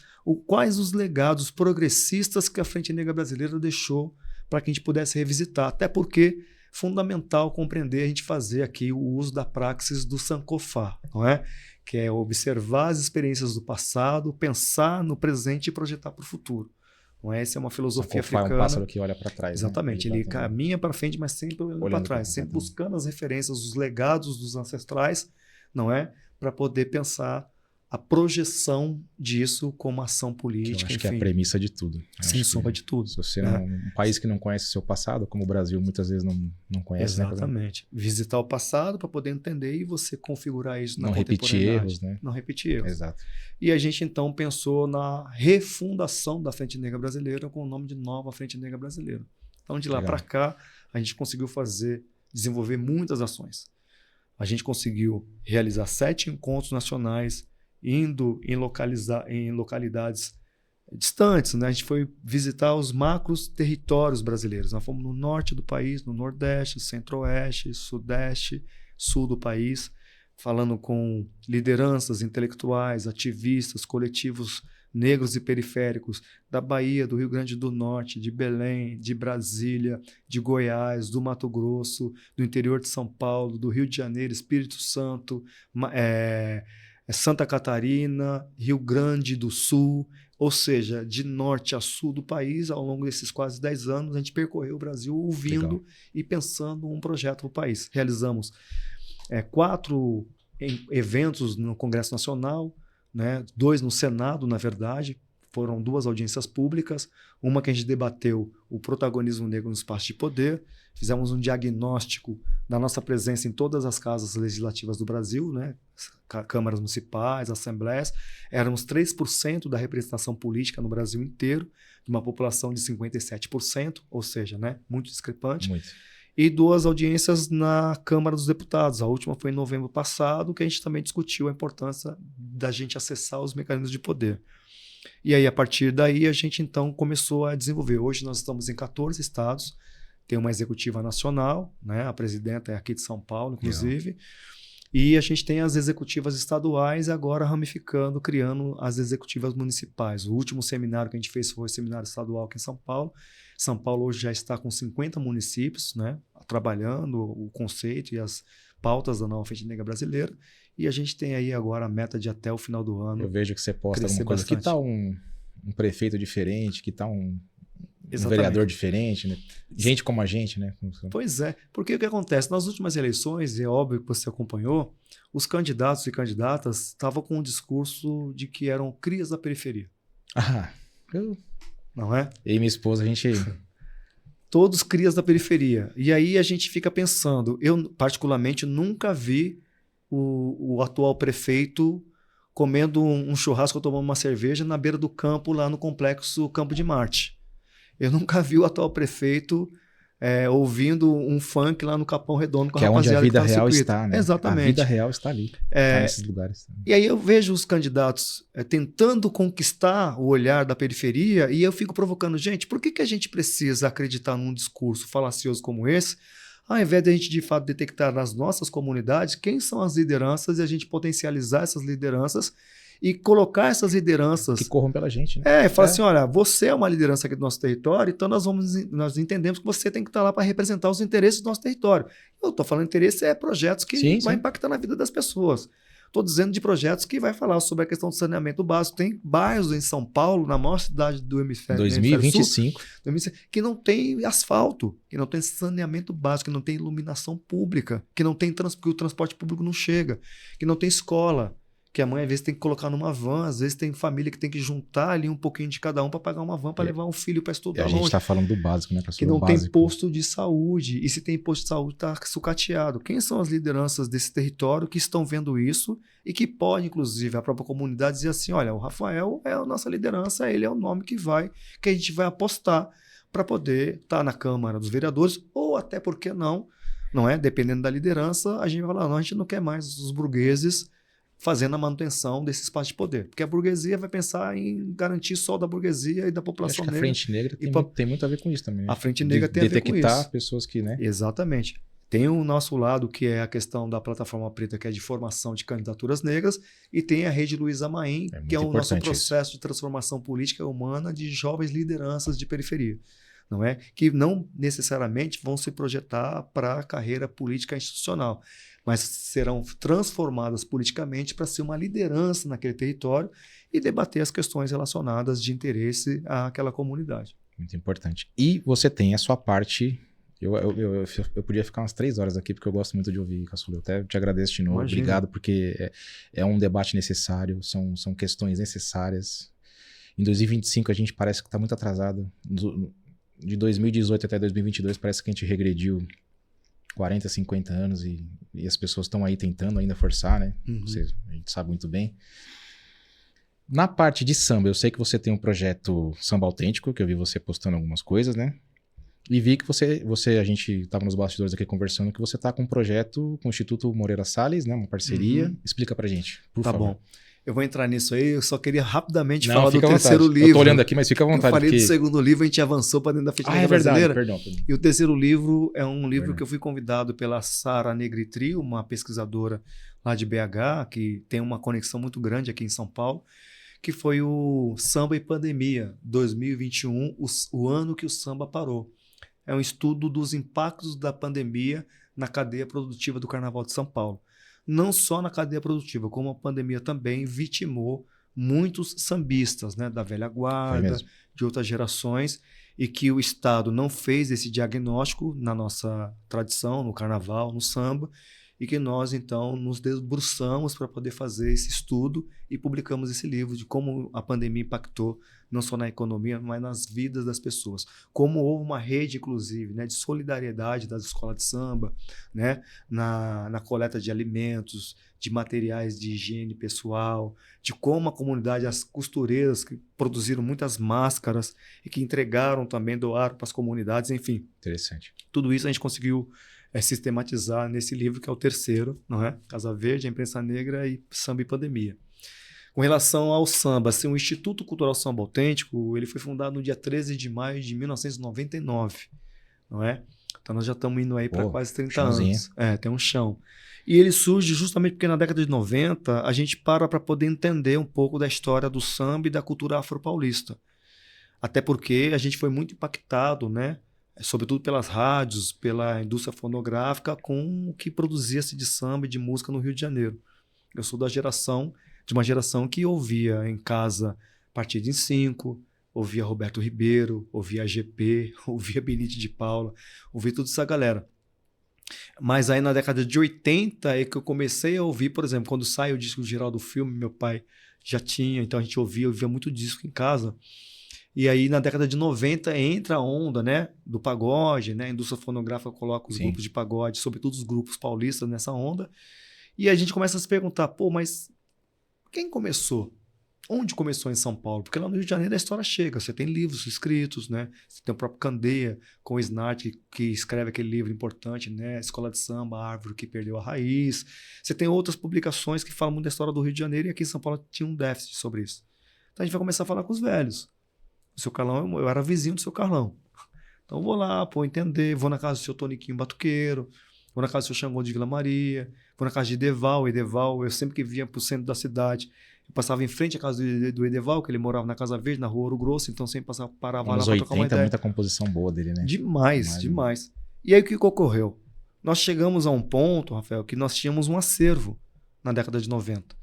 quais os legados progressistas que a Frente Negra Brasileira deixou para que a gente pudesse revisitar, até porque é fundamental compreender a gente fazer aqui o uso da praxis do Sankofa, não é? Que é observar as experiências do passado, pensar no presente e projetar para o futuro. Não é? Essa é uma filosofia africana. É um pássaro que olha para trás. Exatamente, ele caminha para frente, mas sempre olhando para trás, sempre buscando as referências, os legados dos ancestrais, não é? Para poder pensar a projeção disso como ação política. Eu acho que é a premissa de tudo. Sem sombra de tudo. Se você um país que não conhece o seu passado, como o Brasil muitas vezes não conhece. Exatamente. Né? Visitar o passado para poder entender e você configurar isso na contemporaneidade. Não repetir erros, né? Não repetir erros. Exato. E a gente então pensou na refundação da Frente Negra Brasileira com o nome de Nova Frente Negra Brasileira. Então de lá para cá a gente conseguiu desenvolver muitas ações. A gente conseguiu realizar 7 encontros nacionais, indo em localidades distantes, né? A gente foi visitar os macros territórios brasileiros. Nós fomos no norte do país, no nordeste, centro-oeste, sudeste, sul do país, falando com lideranças intelectuais, ativistas, coletivos negros e periféricos da Bahia, do Rio Grande do Norte, de Belém, de Brasília, de Goiás, do Mato Grosso, do interior de São Paulo, do Rio de Janeiro, Espírito Santo, Santa Catarina, Rio Grande do Sul, ou seja, de norte a sul do país. Ao longo desses quase 10 anos, a gente percorreu o Brasil ouvindo e pensando um projeto para o país. Realizamos 4 eventos no Congresso Nacional, né? 2 no Senado, na verdade. Foram 2 audiências públicas, uma que a gente debateu o protagonismo negro no espaço de poder, fizemos um diagnóstico da nossa presença em todas as casas legislativas do Brasil, né? Câmaras municipais, assembleias, éramos 3% da representação política no Brasil inteiro, de uma população de 57%, ou seja, né? Muito discrepante. Muito. E 2 audiências na Câmara dos Deputados. A última foi em novembro passado, que a gente também discutiu a importância da gente acessar os mecanismos de poder. E aí, a partir daí, a gente então começou a desenvolver. Hoje nós estamos em 14 estados, tem uma executiva nacional, né? A presidenta é aqui de São Paulo, inclusive, e a gente tem as executivas estaduais, agora ramificando, criando as executivas municipais. O último seminário que a gente fez foi o seminário estadual aqui em São Paulo. São Paulo hoje já está com 50 municípios, né? Trabalhando o conceito e as pautas da nova Frente Negra Brasileira, e a gente tem aí agora a meta de até o final do ano. Eu vejo que você posta crescer alguma coisa. bastante. Que tal um prefeito diferente? Que tal um Exatamente. vereador diferente? Né? Gente como a gente, né? Pois é, porque o que acontece? Nas últimas eleições, é óbvio que você acompanhou, os candidatos e candidatas estavam com um discurso de que eram crias da periferia, não é? Eu e minha esposa, a gente... Todos crias da periferia. E aí a gente fica pensando, eu particularmente nunca vi o atual prefeito comendo um churrasco ou tomando uma cerveja na beira do campo, lá no complexo Campo de Marte. Eu nunca vi o atual prefeito ouvindo um funk lá no Capão Redondo com a que é onde a rapaziada vida que tá no real circuito. está, né? Exatamente. A vida real está ali, está nesses lugares. E aí eu vejo os candidatos tentando conquistar o olhar da periferia e eu fico provocando, gente, por que a gente precisa acreditar num discurso falacioso como esse, ao invés de a gente de fato detectar nas nossas comunidades quem são as lideranças e a gente potencializar essas lideranças e colocar essas lideranças... Que corram pela gente, né? Fala assim, olha, você é uma liderança aqui do nosso território, então nós entendemos que você tem que estar lá para representar os interesses do nosso território. Eu estou falando interesse projetos que vai impactar na vida das pessoas. Estou dizendo de projetos que vai falar sobre a questão do saneamento básico. Tem bairros em São Paulo, na maior cidade do hemisfério 2025. Sul, que não tem asfalto, que não tem saneamento básico, que não tem iluminação pública, que não tem que o transporte público não chega, que não tem escola, que a mãe às vezes tem que colocar numa van, às vezes tem família que tem que juntar ali um pouquinho de cada um para pagar uma van para levar um filho para estudar longe. A gente está falando do básico, né? Que não tem posto de saúde, e se tem posto de saúde está sucateado. Quem são as lideranças desse território que estão vendo isso e que pode, inclusive, a própria comunidade dizer assim, olha, o Rafael é a nossa liderança, ele é o nome que a gente vai apostar para poder estar na Câmara dos Vereadores, ou até, por que não é? Dependendo da liderança, a gente vai falar, não, a gente não quer mais os burgueses fazendo a manutenção desse espaço de poder. Porque a burguesia vai pensar em garantir só da burguesia e da população negra. A Frente Negra tem muito a ver com isso também. A Frente Negra tem a ver com isso. Detectar pessoas que, né? Exatamente. Tem o nosso lado, que é a questão da Plataforma Preta, que é de formação de candidaturas negras, e tem a Rede Luiza Maim, que é o nosso processo de transformação política humana de jovens lideranças de periferia. Não é? Que não necessariamente vão se projetar para a carreira política institucional, mas serão transformadas politicamente para ser uma liderança naquele território e debater as questões relacionadas de interesse àquela comunidade. Muito importante. E você tem a sua parte... Eu podia ficar umas 3 horas aqui, porque eu gosto muito de ouvir, Caçula. Eu até te agradeço de novo. Imagina. Obrigado, porque é um debate necessário, são questões necessárias. Em 2025 a gente parece que está muito atrasado. De 2018 até 2022 parece que a gente regrediu 40, 50 anos e as pessoas estão aí tentando ainda forçar, né? Uhum. A gente sabe muito bem. Na parte de samba, eu sei que você tem um projeto Samba Autêntico, que eu vi você postando algumas coisas, né? E vi que a gente estava nos bastidores aqui conversando, que você está com um projeto com o Instituto Moreira Salles, né? Uma parceria. Uhum. Explica pra gente, por favor. Tá bom. Eu vou entrar nisso aí, eu só queria rapidamente Não, falar do terceiro livro. Eu tô olhando aqui, mas fica à vontade. Eu falei do segundo livro, a gente avançou para dentro da Frente Negra Brasileira. Perdão. E o terceiro livro é um livro que eu fui convidado pela Sara Negritri, uma pesquisadora lá de BH, que tem uma conexão muito grande aqui em São Paulo, que foi o Samba e Pandemia, 2021, o ano que o samba parou. É um estudo dos impactos da pandemia na cadeia produtiva do Carnaval de São Paulo. Não só na cadeia produtiva, como a pandemia também vitimou muitos sambistas, né, da velha guarda, de outras gerações, e que o Estado não fez esse diagnóstico na nossa tradição, no Carnaval, no samba, e que nós, então, nos debruçamos para poder fazer esse estudo e publicamos esse livro de como a pandemia impactou não só na economia, mas nas vidas das pessoas. Como houve uma rede, inclusive, né, de solidariedade das escolas de samba, né, na coleta de alimentos, de materiais de higiene pessoal, de como a comunidade, as costureiras que produziram muitas máscaras e que entregaram também, doaram para as comunidades, enfim. Interessante. Tudo isso a gente conseguiu sistematizar nesse livro, que é o terceiro, não é? Casa Verde, a Imprensa Negra e Samba e Pandemia. Com relação ao samba, assim, o Instituto Cultural Samba Autêntico, ele foi fundado no dia 13 de maio de 1999, não é? Então nós já estamos indo aí para quase 30 anos. Tem um chão. E ele surge justamente porque na década de 90 a gente para poder entender um pouco da história do samba e da cultura afro-paulista. Até porque a gente foi muito impactado, né? sobretudo pelas rádios, pela indústria fonográfica, com o que produzia-se de samba e de música no Rio de Janeiro. Eu sou de uma geração que ouvia em casa Partido em 5, ouvia Roberto Ribeiro, ouvia AGP, ouvia Benite de Paula, ouvia toda essa galera. Mas aí na década de 80 é que eu comecei a ouvir, por exemplo, quando sai o disco geral do filme, meu pai já tinha, então a gente ouvia muito disco em casa. E aí na década de 90 entra a onda, né, do pagode, né, a indústria fonográfica coloca os grupos de pagode, sobretudo os grupos paulistas nessa onda. E a gente começa a se perguntar, pô, mas quem começou? Onde começou em São Paulo? Porque lá no Rio de Janeiro a história chega, você tem livros escritos, né? Você tem o próprio Candeia, com o Snart, que escreve aquele livro importante, né? Escola de Samba, a Árvore que Perdeu a Raiz. Você tem outras publicações que falam muito da história do Rio de Janeiro, e aqui em São Paulo tinha um déficit sobre isso. Então a gente vai começar a falar com os velhos. O seu Carlão, eu era vizinho do seu Carlão. Então eu vou lá, pô, entender, vou na casa do seu Toniquinho Batuqueiro, vou na casa do seu Xangô de Vila Maria, vou na casa de Edeval. Edeval, eu sempre que vinha para o centro da cidade, eu passava em frente à casa do Edeval, que ele morava na Casa Verde, na Rua Ouro Grosso, então sempre parava lá para trocar uma ideia. Muita composição boa dele, né? Demais. E aí o que ocorreu? Nós chegamos a um ponto, Rafael, que nós tínhamos um acervo na década de 90.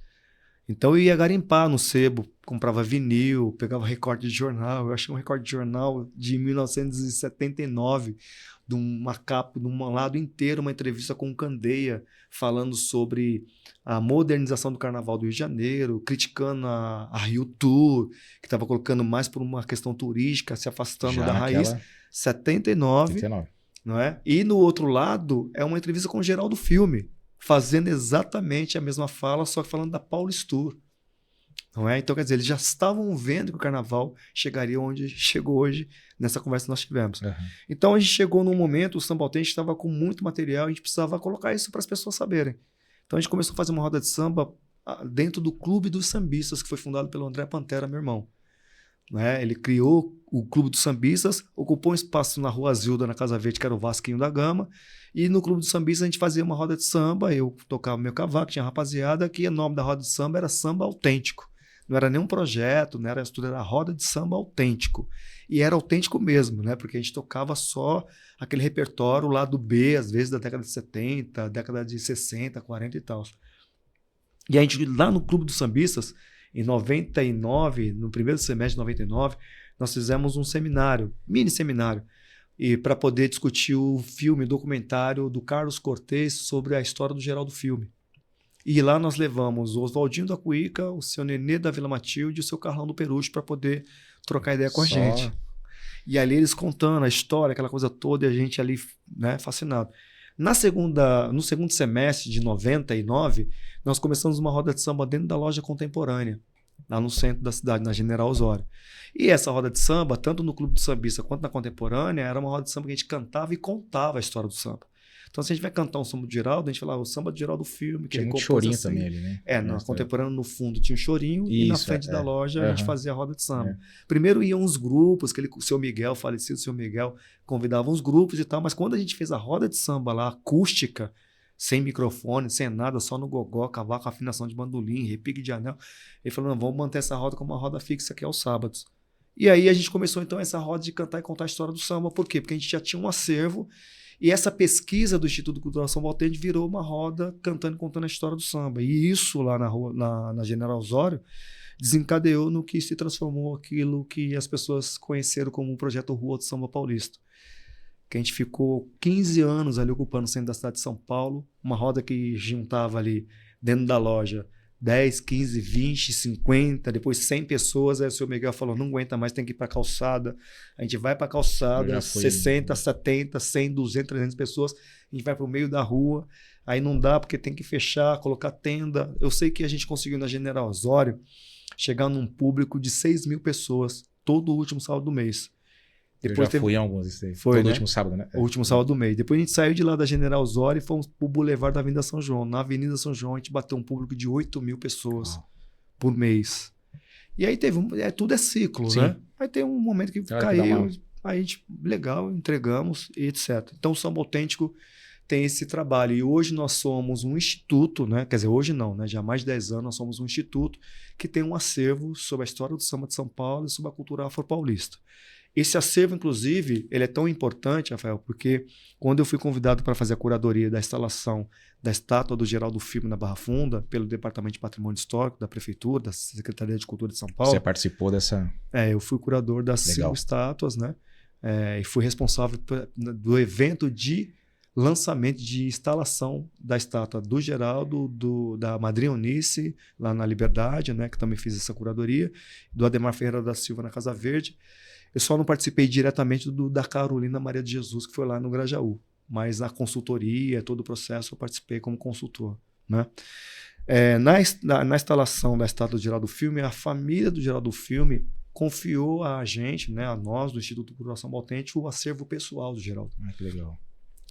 Então eu ia garimpar no sebo, comprava vinil, pegava recorte de jornal. Eu achei um recorte de jornal de 1979, de uma capa, de um lado inteiro, uma entrevista com o Candeia, falando sobre a modernização do Carnaval do Rio de Janeiro, criticando a Rio Tour, que estava colocando mais por uma questão turística, se afastando da raiz. 79. Não é? E no outro lado é uma entrevista com o Geraldo Filme, fazendo exatamente a mesma fala, só que falando da Paulist Tour. Não é? Então, quer dizer, eles já estavam vendo que o Carnaval chegaria onde chegou hoje, nessa conversa que nós tivemos. Uhum. Então, a gente chegou num momento, o Samba Autêntico estava com muito material, a gente precisava colocar isso para as pessoas saberem. Então, a gente começou a fazer uma roda de samba dentro do Clube dos Sambistas, que foi fundado pelo André Pantera, meu irmão. Não é? Ele criou o Clube dos Sambistas, ocupou um espaço na Rua Zilda, na Casa Verde, que era o Vasquinho da Gama, e no Clube dos Sambistas a gente fazia uma roda de samba, eu tocava meu cavaco, tinha rapaziada, que o nome da roda de samba era Samba Autêntico. Não era nenhum projeto, não era estudo, era roda de samba autêntico. E era autêntico mesmo, né? Porque a gente tocava só aquele repertório lado B, às vezes da década de 70, década de 60, 40 e tal. E a gente, lá no Clube dos Sambistas, em 99, no primeiro semestre de 99, nós fizemos um seminário, mini seminário, e para poder discutir o filme, documentário do Carlos Cortez sobre a história do Geraldo Filme. E lá nós levamos o Oswaldinho da Cuíca, o seu Nenê da Vila Matilde e o seu Carlão do Peruche para poder trocar ideia com a gente. E ali eles contando a história, aquela coisa toda, e a gente ali, né, fascinado. No segundo semestre de 99, nós começamos uma roda de samba dentro da Loja Contemporânea, lá no centro da cidade, na General Osório. E essa roda de samba, tanto no Clube do Sambista quanto na Contemporânea, era uma roda de samba que a gente cantava e contava a história do samba. Então, se a gente vai cantar um samba do Geraldo, a gente fala o samba do Geraldo Filme. Que tinha muito chorinho assim. Também ali, né? Na Contemporânea, no fundo, tinha um chorinho. Isso, e na frente da loja a gente fazia a roda de samba. Primeiro iam uns grupos, o seu Miguel, falecido seu Miguel, convidava uns grupos e tal. Mas quando a gente fez a roda de samba lá, acústica, sem microfone, sem nada, só no gogó, cavaco, afinação de bandolim, repique de anel, ele falou, não, vamos manter essa roda como uma roda fixa aqui aos sábados. E aí a gente começou então essa roda de cantar e contar a história do samba. Por quê? Porque a gente já tinha um acervo. E essa pesquisa do Instituto Cultural São Valtende virou uma roda cantando e contando a história do samba. E isso lá na General Osório desencadeou no que se transformou aquilo que as pessoas conheceram como o projeto Rua do Samba Paulista. Que a gente ficou 15 anos ali ocupando o centro da cidade de São Paulo, uma roda que juntava ali dentro da loja 10, 15, 20, 50, depois 100 pessoas. Aí o seu Miguel falou, não aguenta mais, tem que ir para a calçada. A gente vai para a calçada, 60, 70, 100, 200, 300 pessoas. A gente vai para o meio da rua. Aí não dá porque tem que fechar, colocar tenda. Eu sei que a gente conseguiu na General Osório chegar num público de 6 mil pessoas todo o último sábado do mês. Depois fui em alguns. Foi, todo né? último sábado, né? O último sábado do mês. Depois a gente saiu de lá da General Osório e fomos pro Boulevard da Avenida São João. Na Avenida São João a gente bateu um público de 8 mil pessoas por mês. E aí teve tudo é ciclo, Sim. né? Aí tem um momento que caiu, aí a gente, legal, entregamos e etc. Então o Samba Autêntico tem esse trabalho. E hoje nós somos um instituto, né? Quer dizer, hoje não, né? Já há mais de 10 anos nós somos um instituto que tem um acervo sobre a história do samba de São Paulo e sobre a cultura afro-paulista. Esse acervo, inclusive, ele é tão importante, Rafael, porque quando eu fui convidado para fazer a curadoria da instalação da estátua do Geraldo Filme na Barra Funda, pelo Departamento de Patrimônio Histórico da Prefeitura, da Secretaria de Cultura de São Paulo. Você participou dessa... Eu fui curador das 5 estátuas, né? E fui responsável do evento de lançamento de instalação da estátua do Geraldo, da Madrinha Eunice, lá na Liberdade, né? Que também fiz essa curadoria, do Ademar Ferreira da Silva na Casa Verde. Eu só não participei diretamente da Carolina Maria de Jesus, que foi lá no Grajaú. Mas na consultoria, todo o processo, eu participei como consultor, né? Na instalação da estátua do Geraldo Filme, a família do Geraldo Filme confiou a gente, né, a nós, do Instituto Cultural São Bautente, o acervo pessoal do Geraldo. Que legal.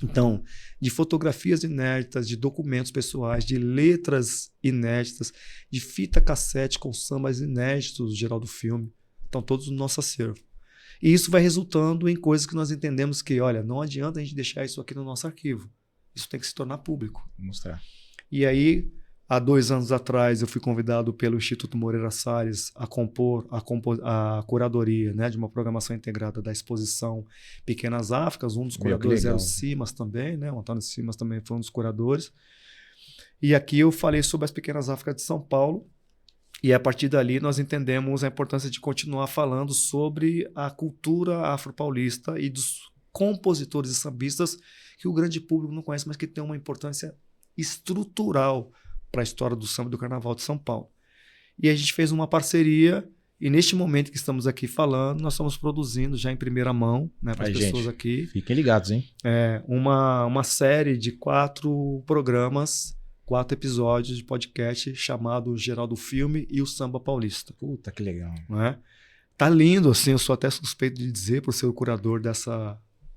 Então, de fotografias inéditas, de documentos pessoais, de letras inéditas, de fita cassete com sambas inéditos do Geraldo Filme, estão todos no nosso acervo. E isso vai resultando em coisas que nós entendemos que, olha, não adianta a gente deixar isso aqui no nosso arquivo. Isso tem que se tornar público. Vou mostrar. E aí, há 2 anos atrás, eu fui convidado pelo Instituto Moreira Salles a compor a curadoria, né, de uma programação integrada da exposição Pequenas Áfricas. Um dos curadores era o Simas também, né? O Antônio Simas também foi um dos curadores. E aqui eu falei sobre as Pequenas Áfricas de São Paulo. E a partir dali nós entendemos a importância de continuar falando sobre a cultura afro-paulista e dos compositores e sambistas que o grande público não conhece, mas que tem uma importância estrutural para a história do samba e do carnaval de São Paulo. E a gente fez uma parceria, e neste momento que estamos aqui falando, nós estamos produzindo já em primeira mão, né, para as pessoas aqui. Fiquem ligados, hein? Uma série de 4 programas, 4 episódios de podcast chamado Geraldo Filme e o Samba Paulista. Puta, que legal. Né? Tá lindo, assim, eu sou até suspeito de dizer, por ser o curador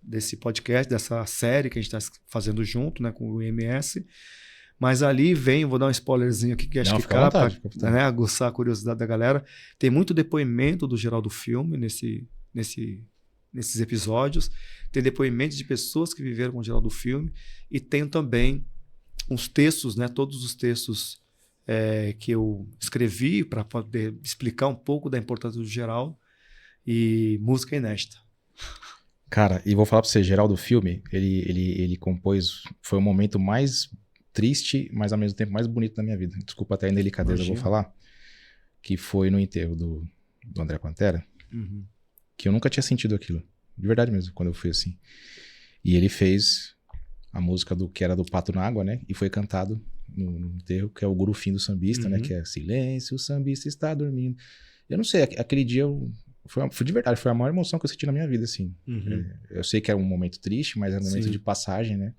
desse podcast, dessa série que a gente está fazendo junto, né, com o IMS. Mas ali vou dar um spoilerzinho aqui que acho que cabe para, né, aguçar a curiosidade da galera. Tem muito depoimento do Geraldo Filme nesses episódios. Tem depoimentos de pessoas que viveram com o Geraldo Filme. E tem também uns textos, né, todos os textos que eu escrevi para poder explicar um pouco da importância do Geraldo e música inédita. Cara, e vou falar para você, Geraldo Filme, ele compôs, foi o momento mais triste, mas ao mesmo tempo mais bonito da minha vida. Desculpa até a indelicadeza, eu vou falar, que foi no enterro do André Pantera, que eu nunca tinha sentido aquilo, de verdade mesmo, quando eu fui assim. E ele fez a música que era do Pato na Água, né? E foi cantado no enterro, que é o Gurufim do sambista, né? Que é Silêncio, o sambista está dormindo. Eu não sei, aquele dia foi de verdade, foi a maior emoção que eu senti na minha vida, assim. Eu sei que era um momento triste, mas era um momento de passagem, né?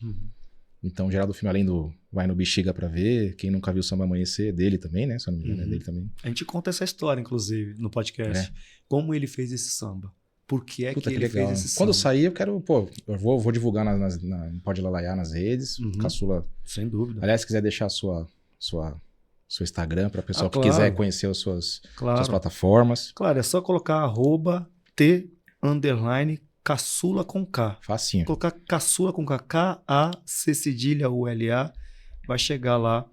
Então, o Geraldo Filme, além do Vai no Bexiga pra ver, quem nunca viu o Samba Amanhecer, dele também, né? Se eu não me engano, é dele também. A gente conta essa história, inclusive, no podcast. Como ele fez esse samba. Por que é que ele fez esse samba? Quando sair, eu quero, eu vou divulgar no Pode Lalaiá nas redes. Caçula. Sem dúvida. Aliás, se quiser deixar seu Instagram para o pessoal que quiser conhecer as suas plataformas. Claro, é só colocar @T_Caçula com K. Facinho. Colocar Caçula com K, K-A-C-C-U-L-A, vai chegar lá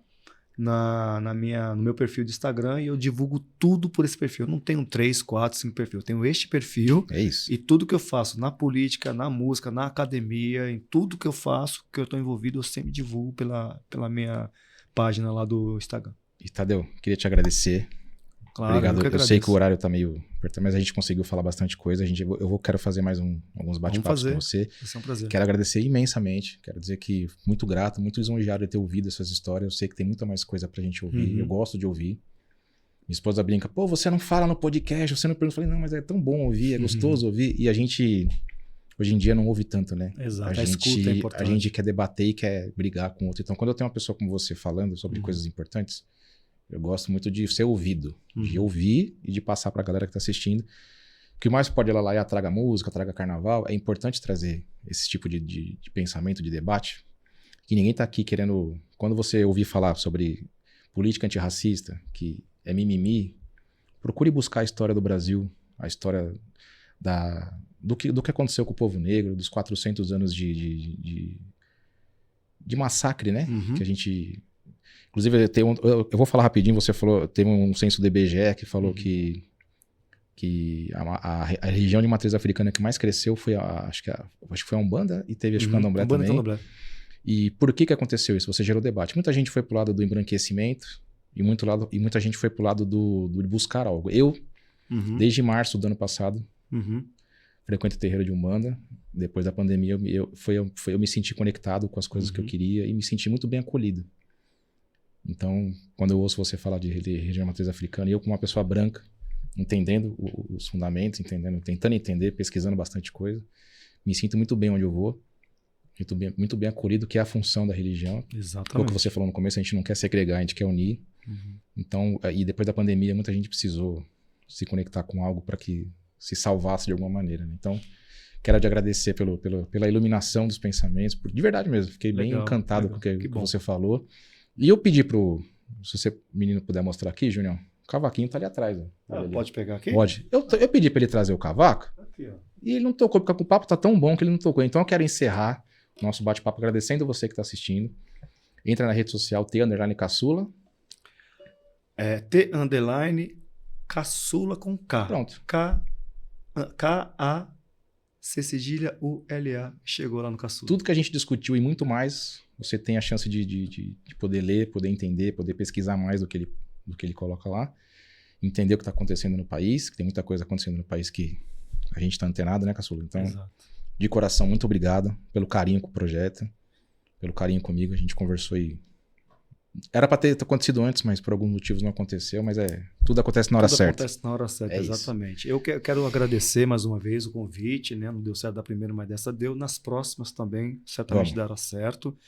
no meu perfil de Instagram e eu divulgo tudo por esse perfil. Eu não tenho 3, 4, 5 perfis. Eu tenho este perfil. É isso. E tudo que eu faço na política, na música, na academia, em tudo que eu faço, que eu estou envolvido, eu sempre divulgo pela minha página lá do Instagram. E Tadeu, queria te agradecer. Claro, obrigado. Eu sei que o horário tá meio apertado, mas a gente conseguiu falar bastante coisa. Quero fazer mais alguns bate-papos com você. Vai ser um prazer. Quero agradecer imensamente. Quero dizer que muito grato, muito lisonjeado de ter ouvido essas histórias. Eu sei que tem muita mais coisa pra gente ouvir. Eu gosto de ouvir. Minha esposa brinca, pô, você não fala no podcast, você não pergunta. Eu falei, não, mas é tão bom ouvir, é gostoso ouvir. E a gente, hoje em dia, não ouve tanto, né? Exato, a escuta é importante. A gente quer debater e quer brigar com o outro. Então, quando eu tenho uma pessoa como você falando sobre coisas importantes, eu gosto muito de ser ouvido, de ouvir e de passar pra galera que tá assistindo. O que mais pode lá e traga música, traga carnaval, é importante trazer esse tipo de pensamento, de debate, que ninguém tá aqui querendo... Quando você ouvir falar sobre política antirracista, que é mimimi, procure buscar a história do Brasil, a história do que aconteceu com o povo negro, dos 400 anos de massacre, né? Que a gente... Inclusive, eu vou falar rapidinho, você falou, teve um censo do IBGE que falou que que a religião de matriz africana que mais cresceu foi acho que foi a Umbanda e teve acho que o Candomblé Umbanda e também. Candomblé. E por que aconteceu isso? Você gerou debate. Muita gente foi pro lado do embranquecimento e muita gente foi pro lado do buscar algo. Eu, desde março do ano passado, frequento o terreiro de Umbanda. Depois da pandemia, eu me senti conectado com as coisas que eu queria e me senti muito bem acolhido. Então, quando eu ouço você falar de religião matriz africana, e eu como uma pessoa branca, entendendo os fundamentos, tentando entender, pesquisando bastante coisa, me sinto muito bem onde eu vou, muito bem acolhido, que é a função da religião. Exatamente. O que você falou no começo, a gente não quer segregar, a gente quer unir. Então, e depois da pandemia, muita gente precisou se conectar com algo para que se salvasse de alguma maneira, né? Então, quero te agradecer pela iluminação dos pensamentos, de verdade mesmo, fiquei bem encantado com o que você falou. E eu pedi se você, menino, puder mostrar aqui, Junião, o cavaquinho tá ali atrás. Ó. Pode pegar aqui? Pode. Eu pedi para ele trazer o cavaco, Aqui, ó. e ele não tocou, porque o papo tá tão bom que ele não tocou. Então eu quero encerrar o nosso bate-papo agradecendo você que está assistindo. Entra na rede social T_Caçula. T_Caçula com K. Pronto. K-A-C-U-L-A. Chegou lá no Caçula. Tudo que a gente discutiu e muito mais, você tem a chance de poder ler, poder entender, poder pesquisar mais do que ele coloca lá. Entender o que está acontecendo no país, que tem muita coisa acontecendo no país que a gente está antenado, né, Caçula? Então, Exato. De coração, muito obrigado pelo carinho com o projeto, pelo carinho comigo. A gente conversou e... Era para ter acontecido antes, mas por alguns motivos não aconteceu, mas tudo acontece na hora certa. Tudo acontece na hora certa, exatamente. Isso. Eu quero agradecer mais uma vez o convite, né? Não deu certo da primeira, mas dessa deu. Nas próximas também, certamente dará certo.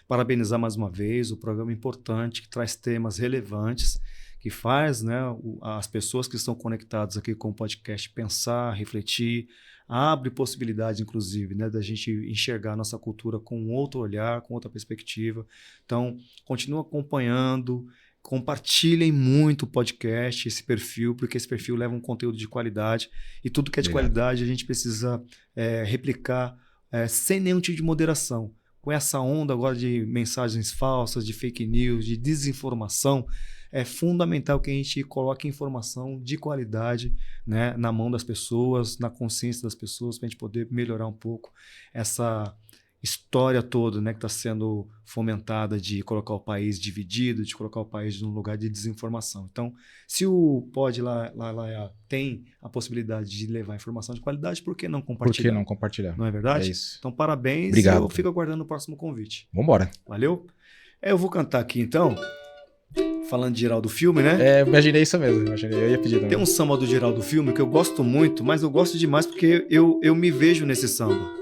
Parabenizar mais uma vez o programa importante, que traz temas relevantes, que faz, né, as pessoas que estão conectadas aqui com o podcast pensar, refletir, abre possibilidades, inclusive, né, da gente enxergar a nossa cultura com um outro olhar, com outra perspectiva. Então, continua acompanhando, compartilhem muito o podcast, esse perfil, porque esse perfil leva um conteúdo de qualidade, e tudo que é de qualidade a gente precisa replicar sem nenhum tipo de moderação. Com essa onda agora de mensagens falsas, de fake news, de desinformação, é fundamental que a gente coloque informação de qualidade, né, na mão das pessoas, na consciência das pessoas, para a gente poder melhorar um pouco essa história toda, né, que está sendo fomentada de colocar o país dividido, de colocar o país num lugar de desinformação. Então, se o Pod lá tem a possibilidade de levar informação de qualidade, por que não compartilhar? Por que não compartilhar? Não é verdade? É isso. Então, parabéns. Obrigado. Eu fico aguardando o próximo convite. Vambora. Valeu? Eu vou cantar aqui, então, falando de Geraldo Filme, né? Imaginei isso mesmo. Eu ia pedir também. Tem um samba do Geraldo Filme que eu gosto muito, mas eu gosto demais porque eu me vejo nesse samba.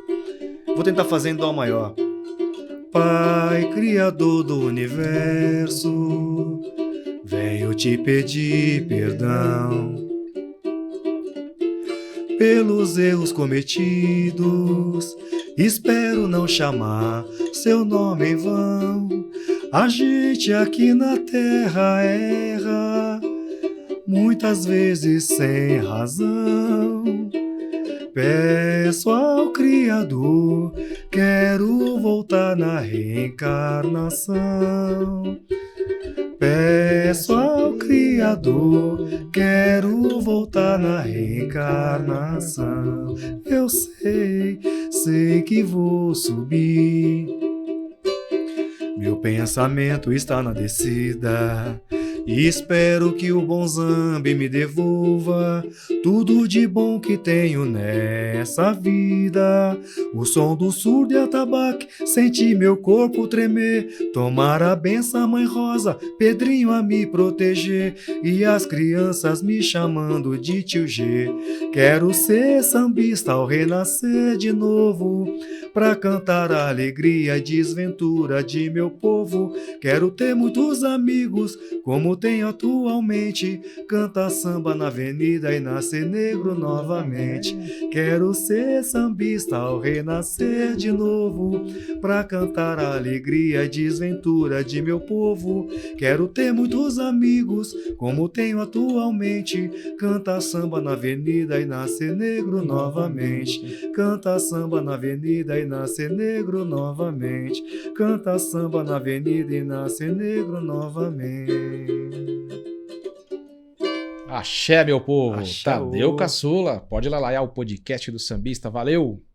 Vou tentar fazer em dó maior. Pai, Criador do Universo, venho te pedir perdão pelos erros cometidos. Espero não chamar seu nome em vão. A gente aqui na terra erra, muitas vezes sem razão. Peço ao Criador, quero voltar na reencarnação. Peço ao Criador, quero voltar na reencarnação. Eu sei que vou subir. Meu pensamento está na descida. E espero que o bom Zambi me devolva tudo de bom que tenho nessa vida. O som do surdo e atabaque, senti meu corpo tremer. Tomar a benção, Mãe Rosa, Pedrinho a me proteger. E as crianças me chamando de tio G. Quero ser sambista ao renascer de novo, pra cantar a alegria e desventura de meu povo. Quero ter muitos amigos, como tenho atualmente. Cantar samba na avenida e nascer negro novamente. Quero ser sambista ao renascer de novo, pra cantar a alegria e desventura de meu povo. Quero ter muitos amigos, como tenho atualmente. Cantar samba na avenida e nascer negro novamente. Cantar samba na avenida e nascer negro novamente. Cantar samba na avenida e nascer negro novamente. Axé, meu povo. Axé, Tadeu ô. Caçula. Pode lalaiar o podcast do sambista. Valeu!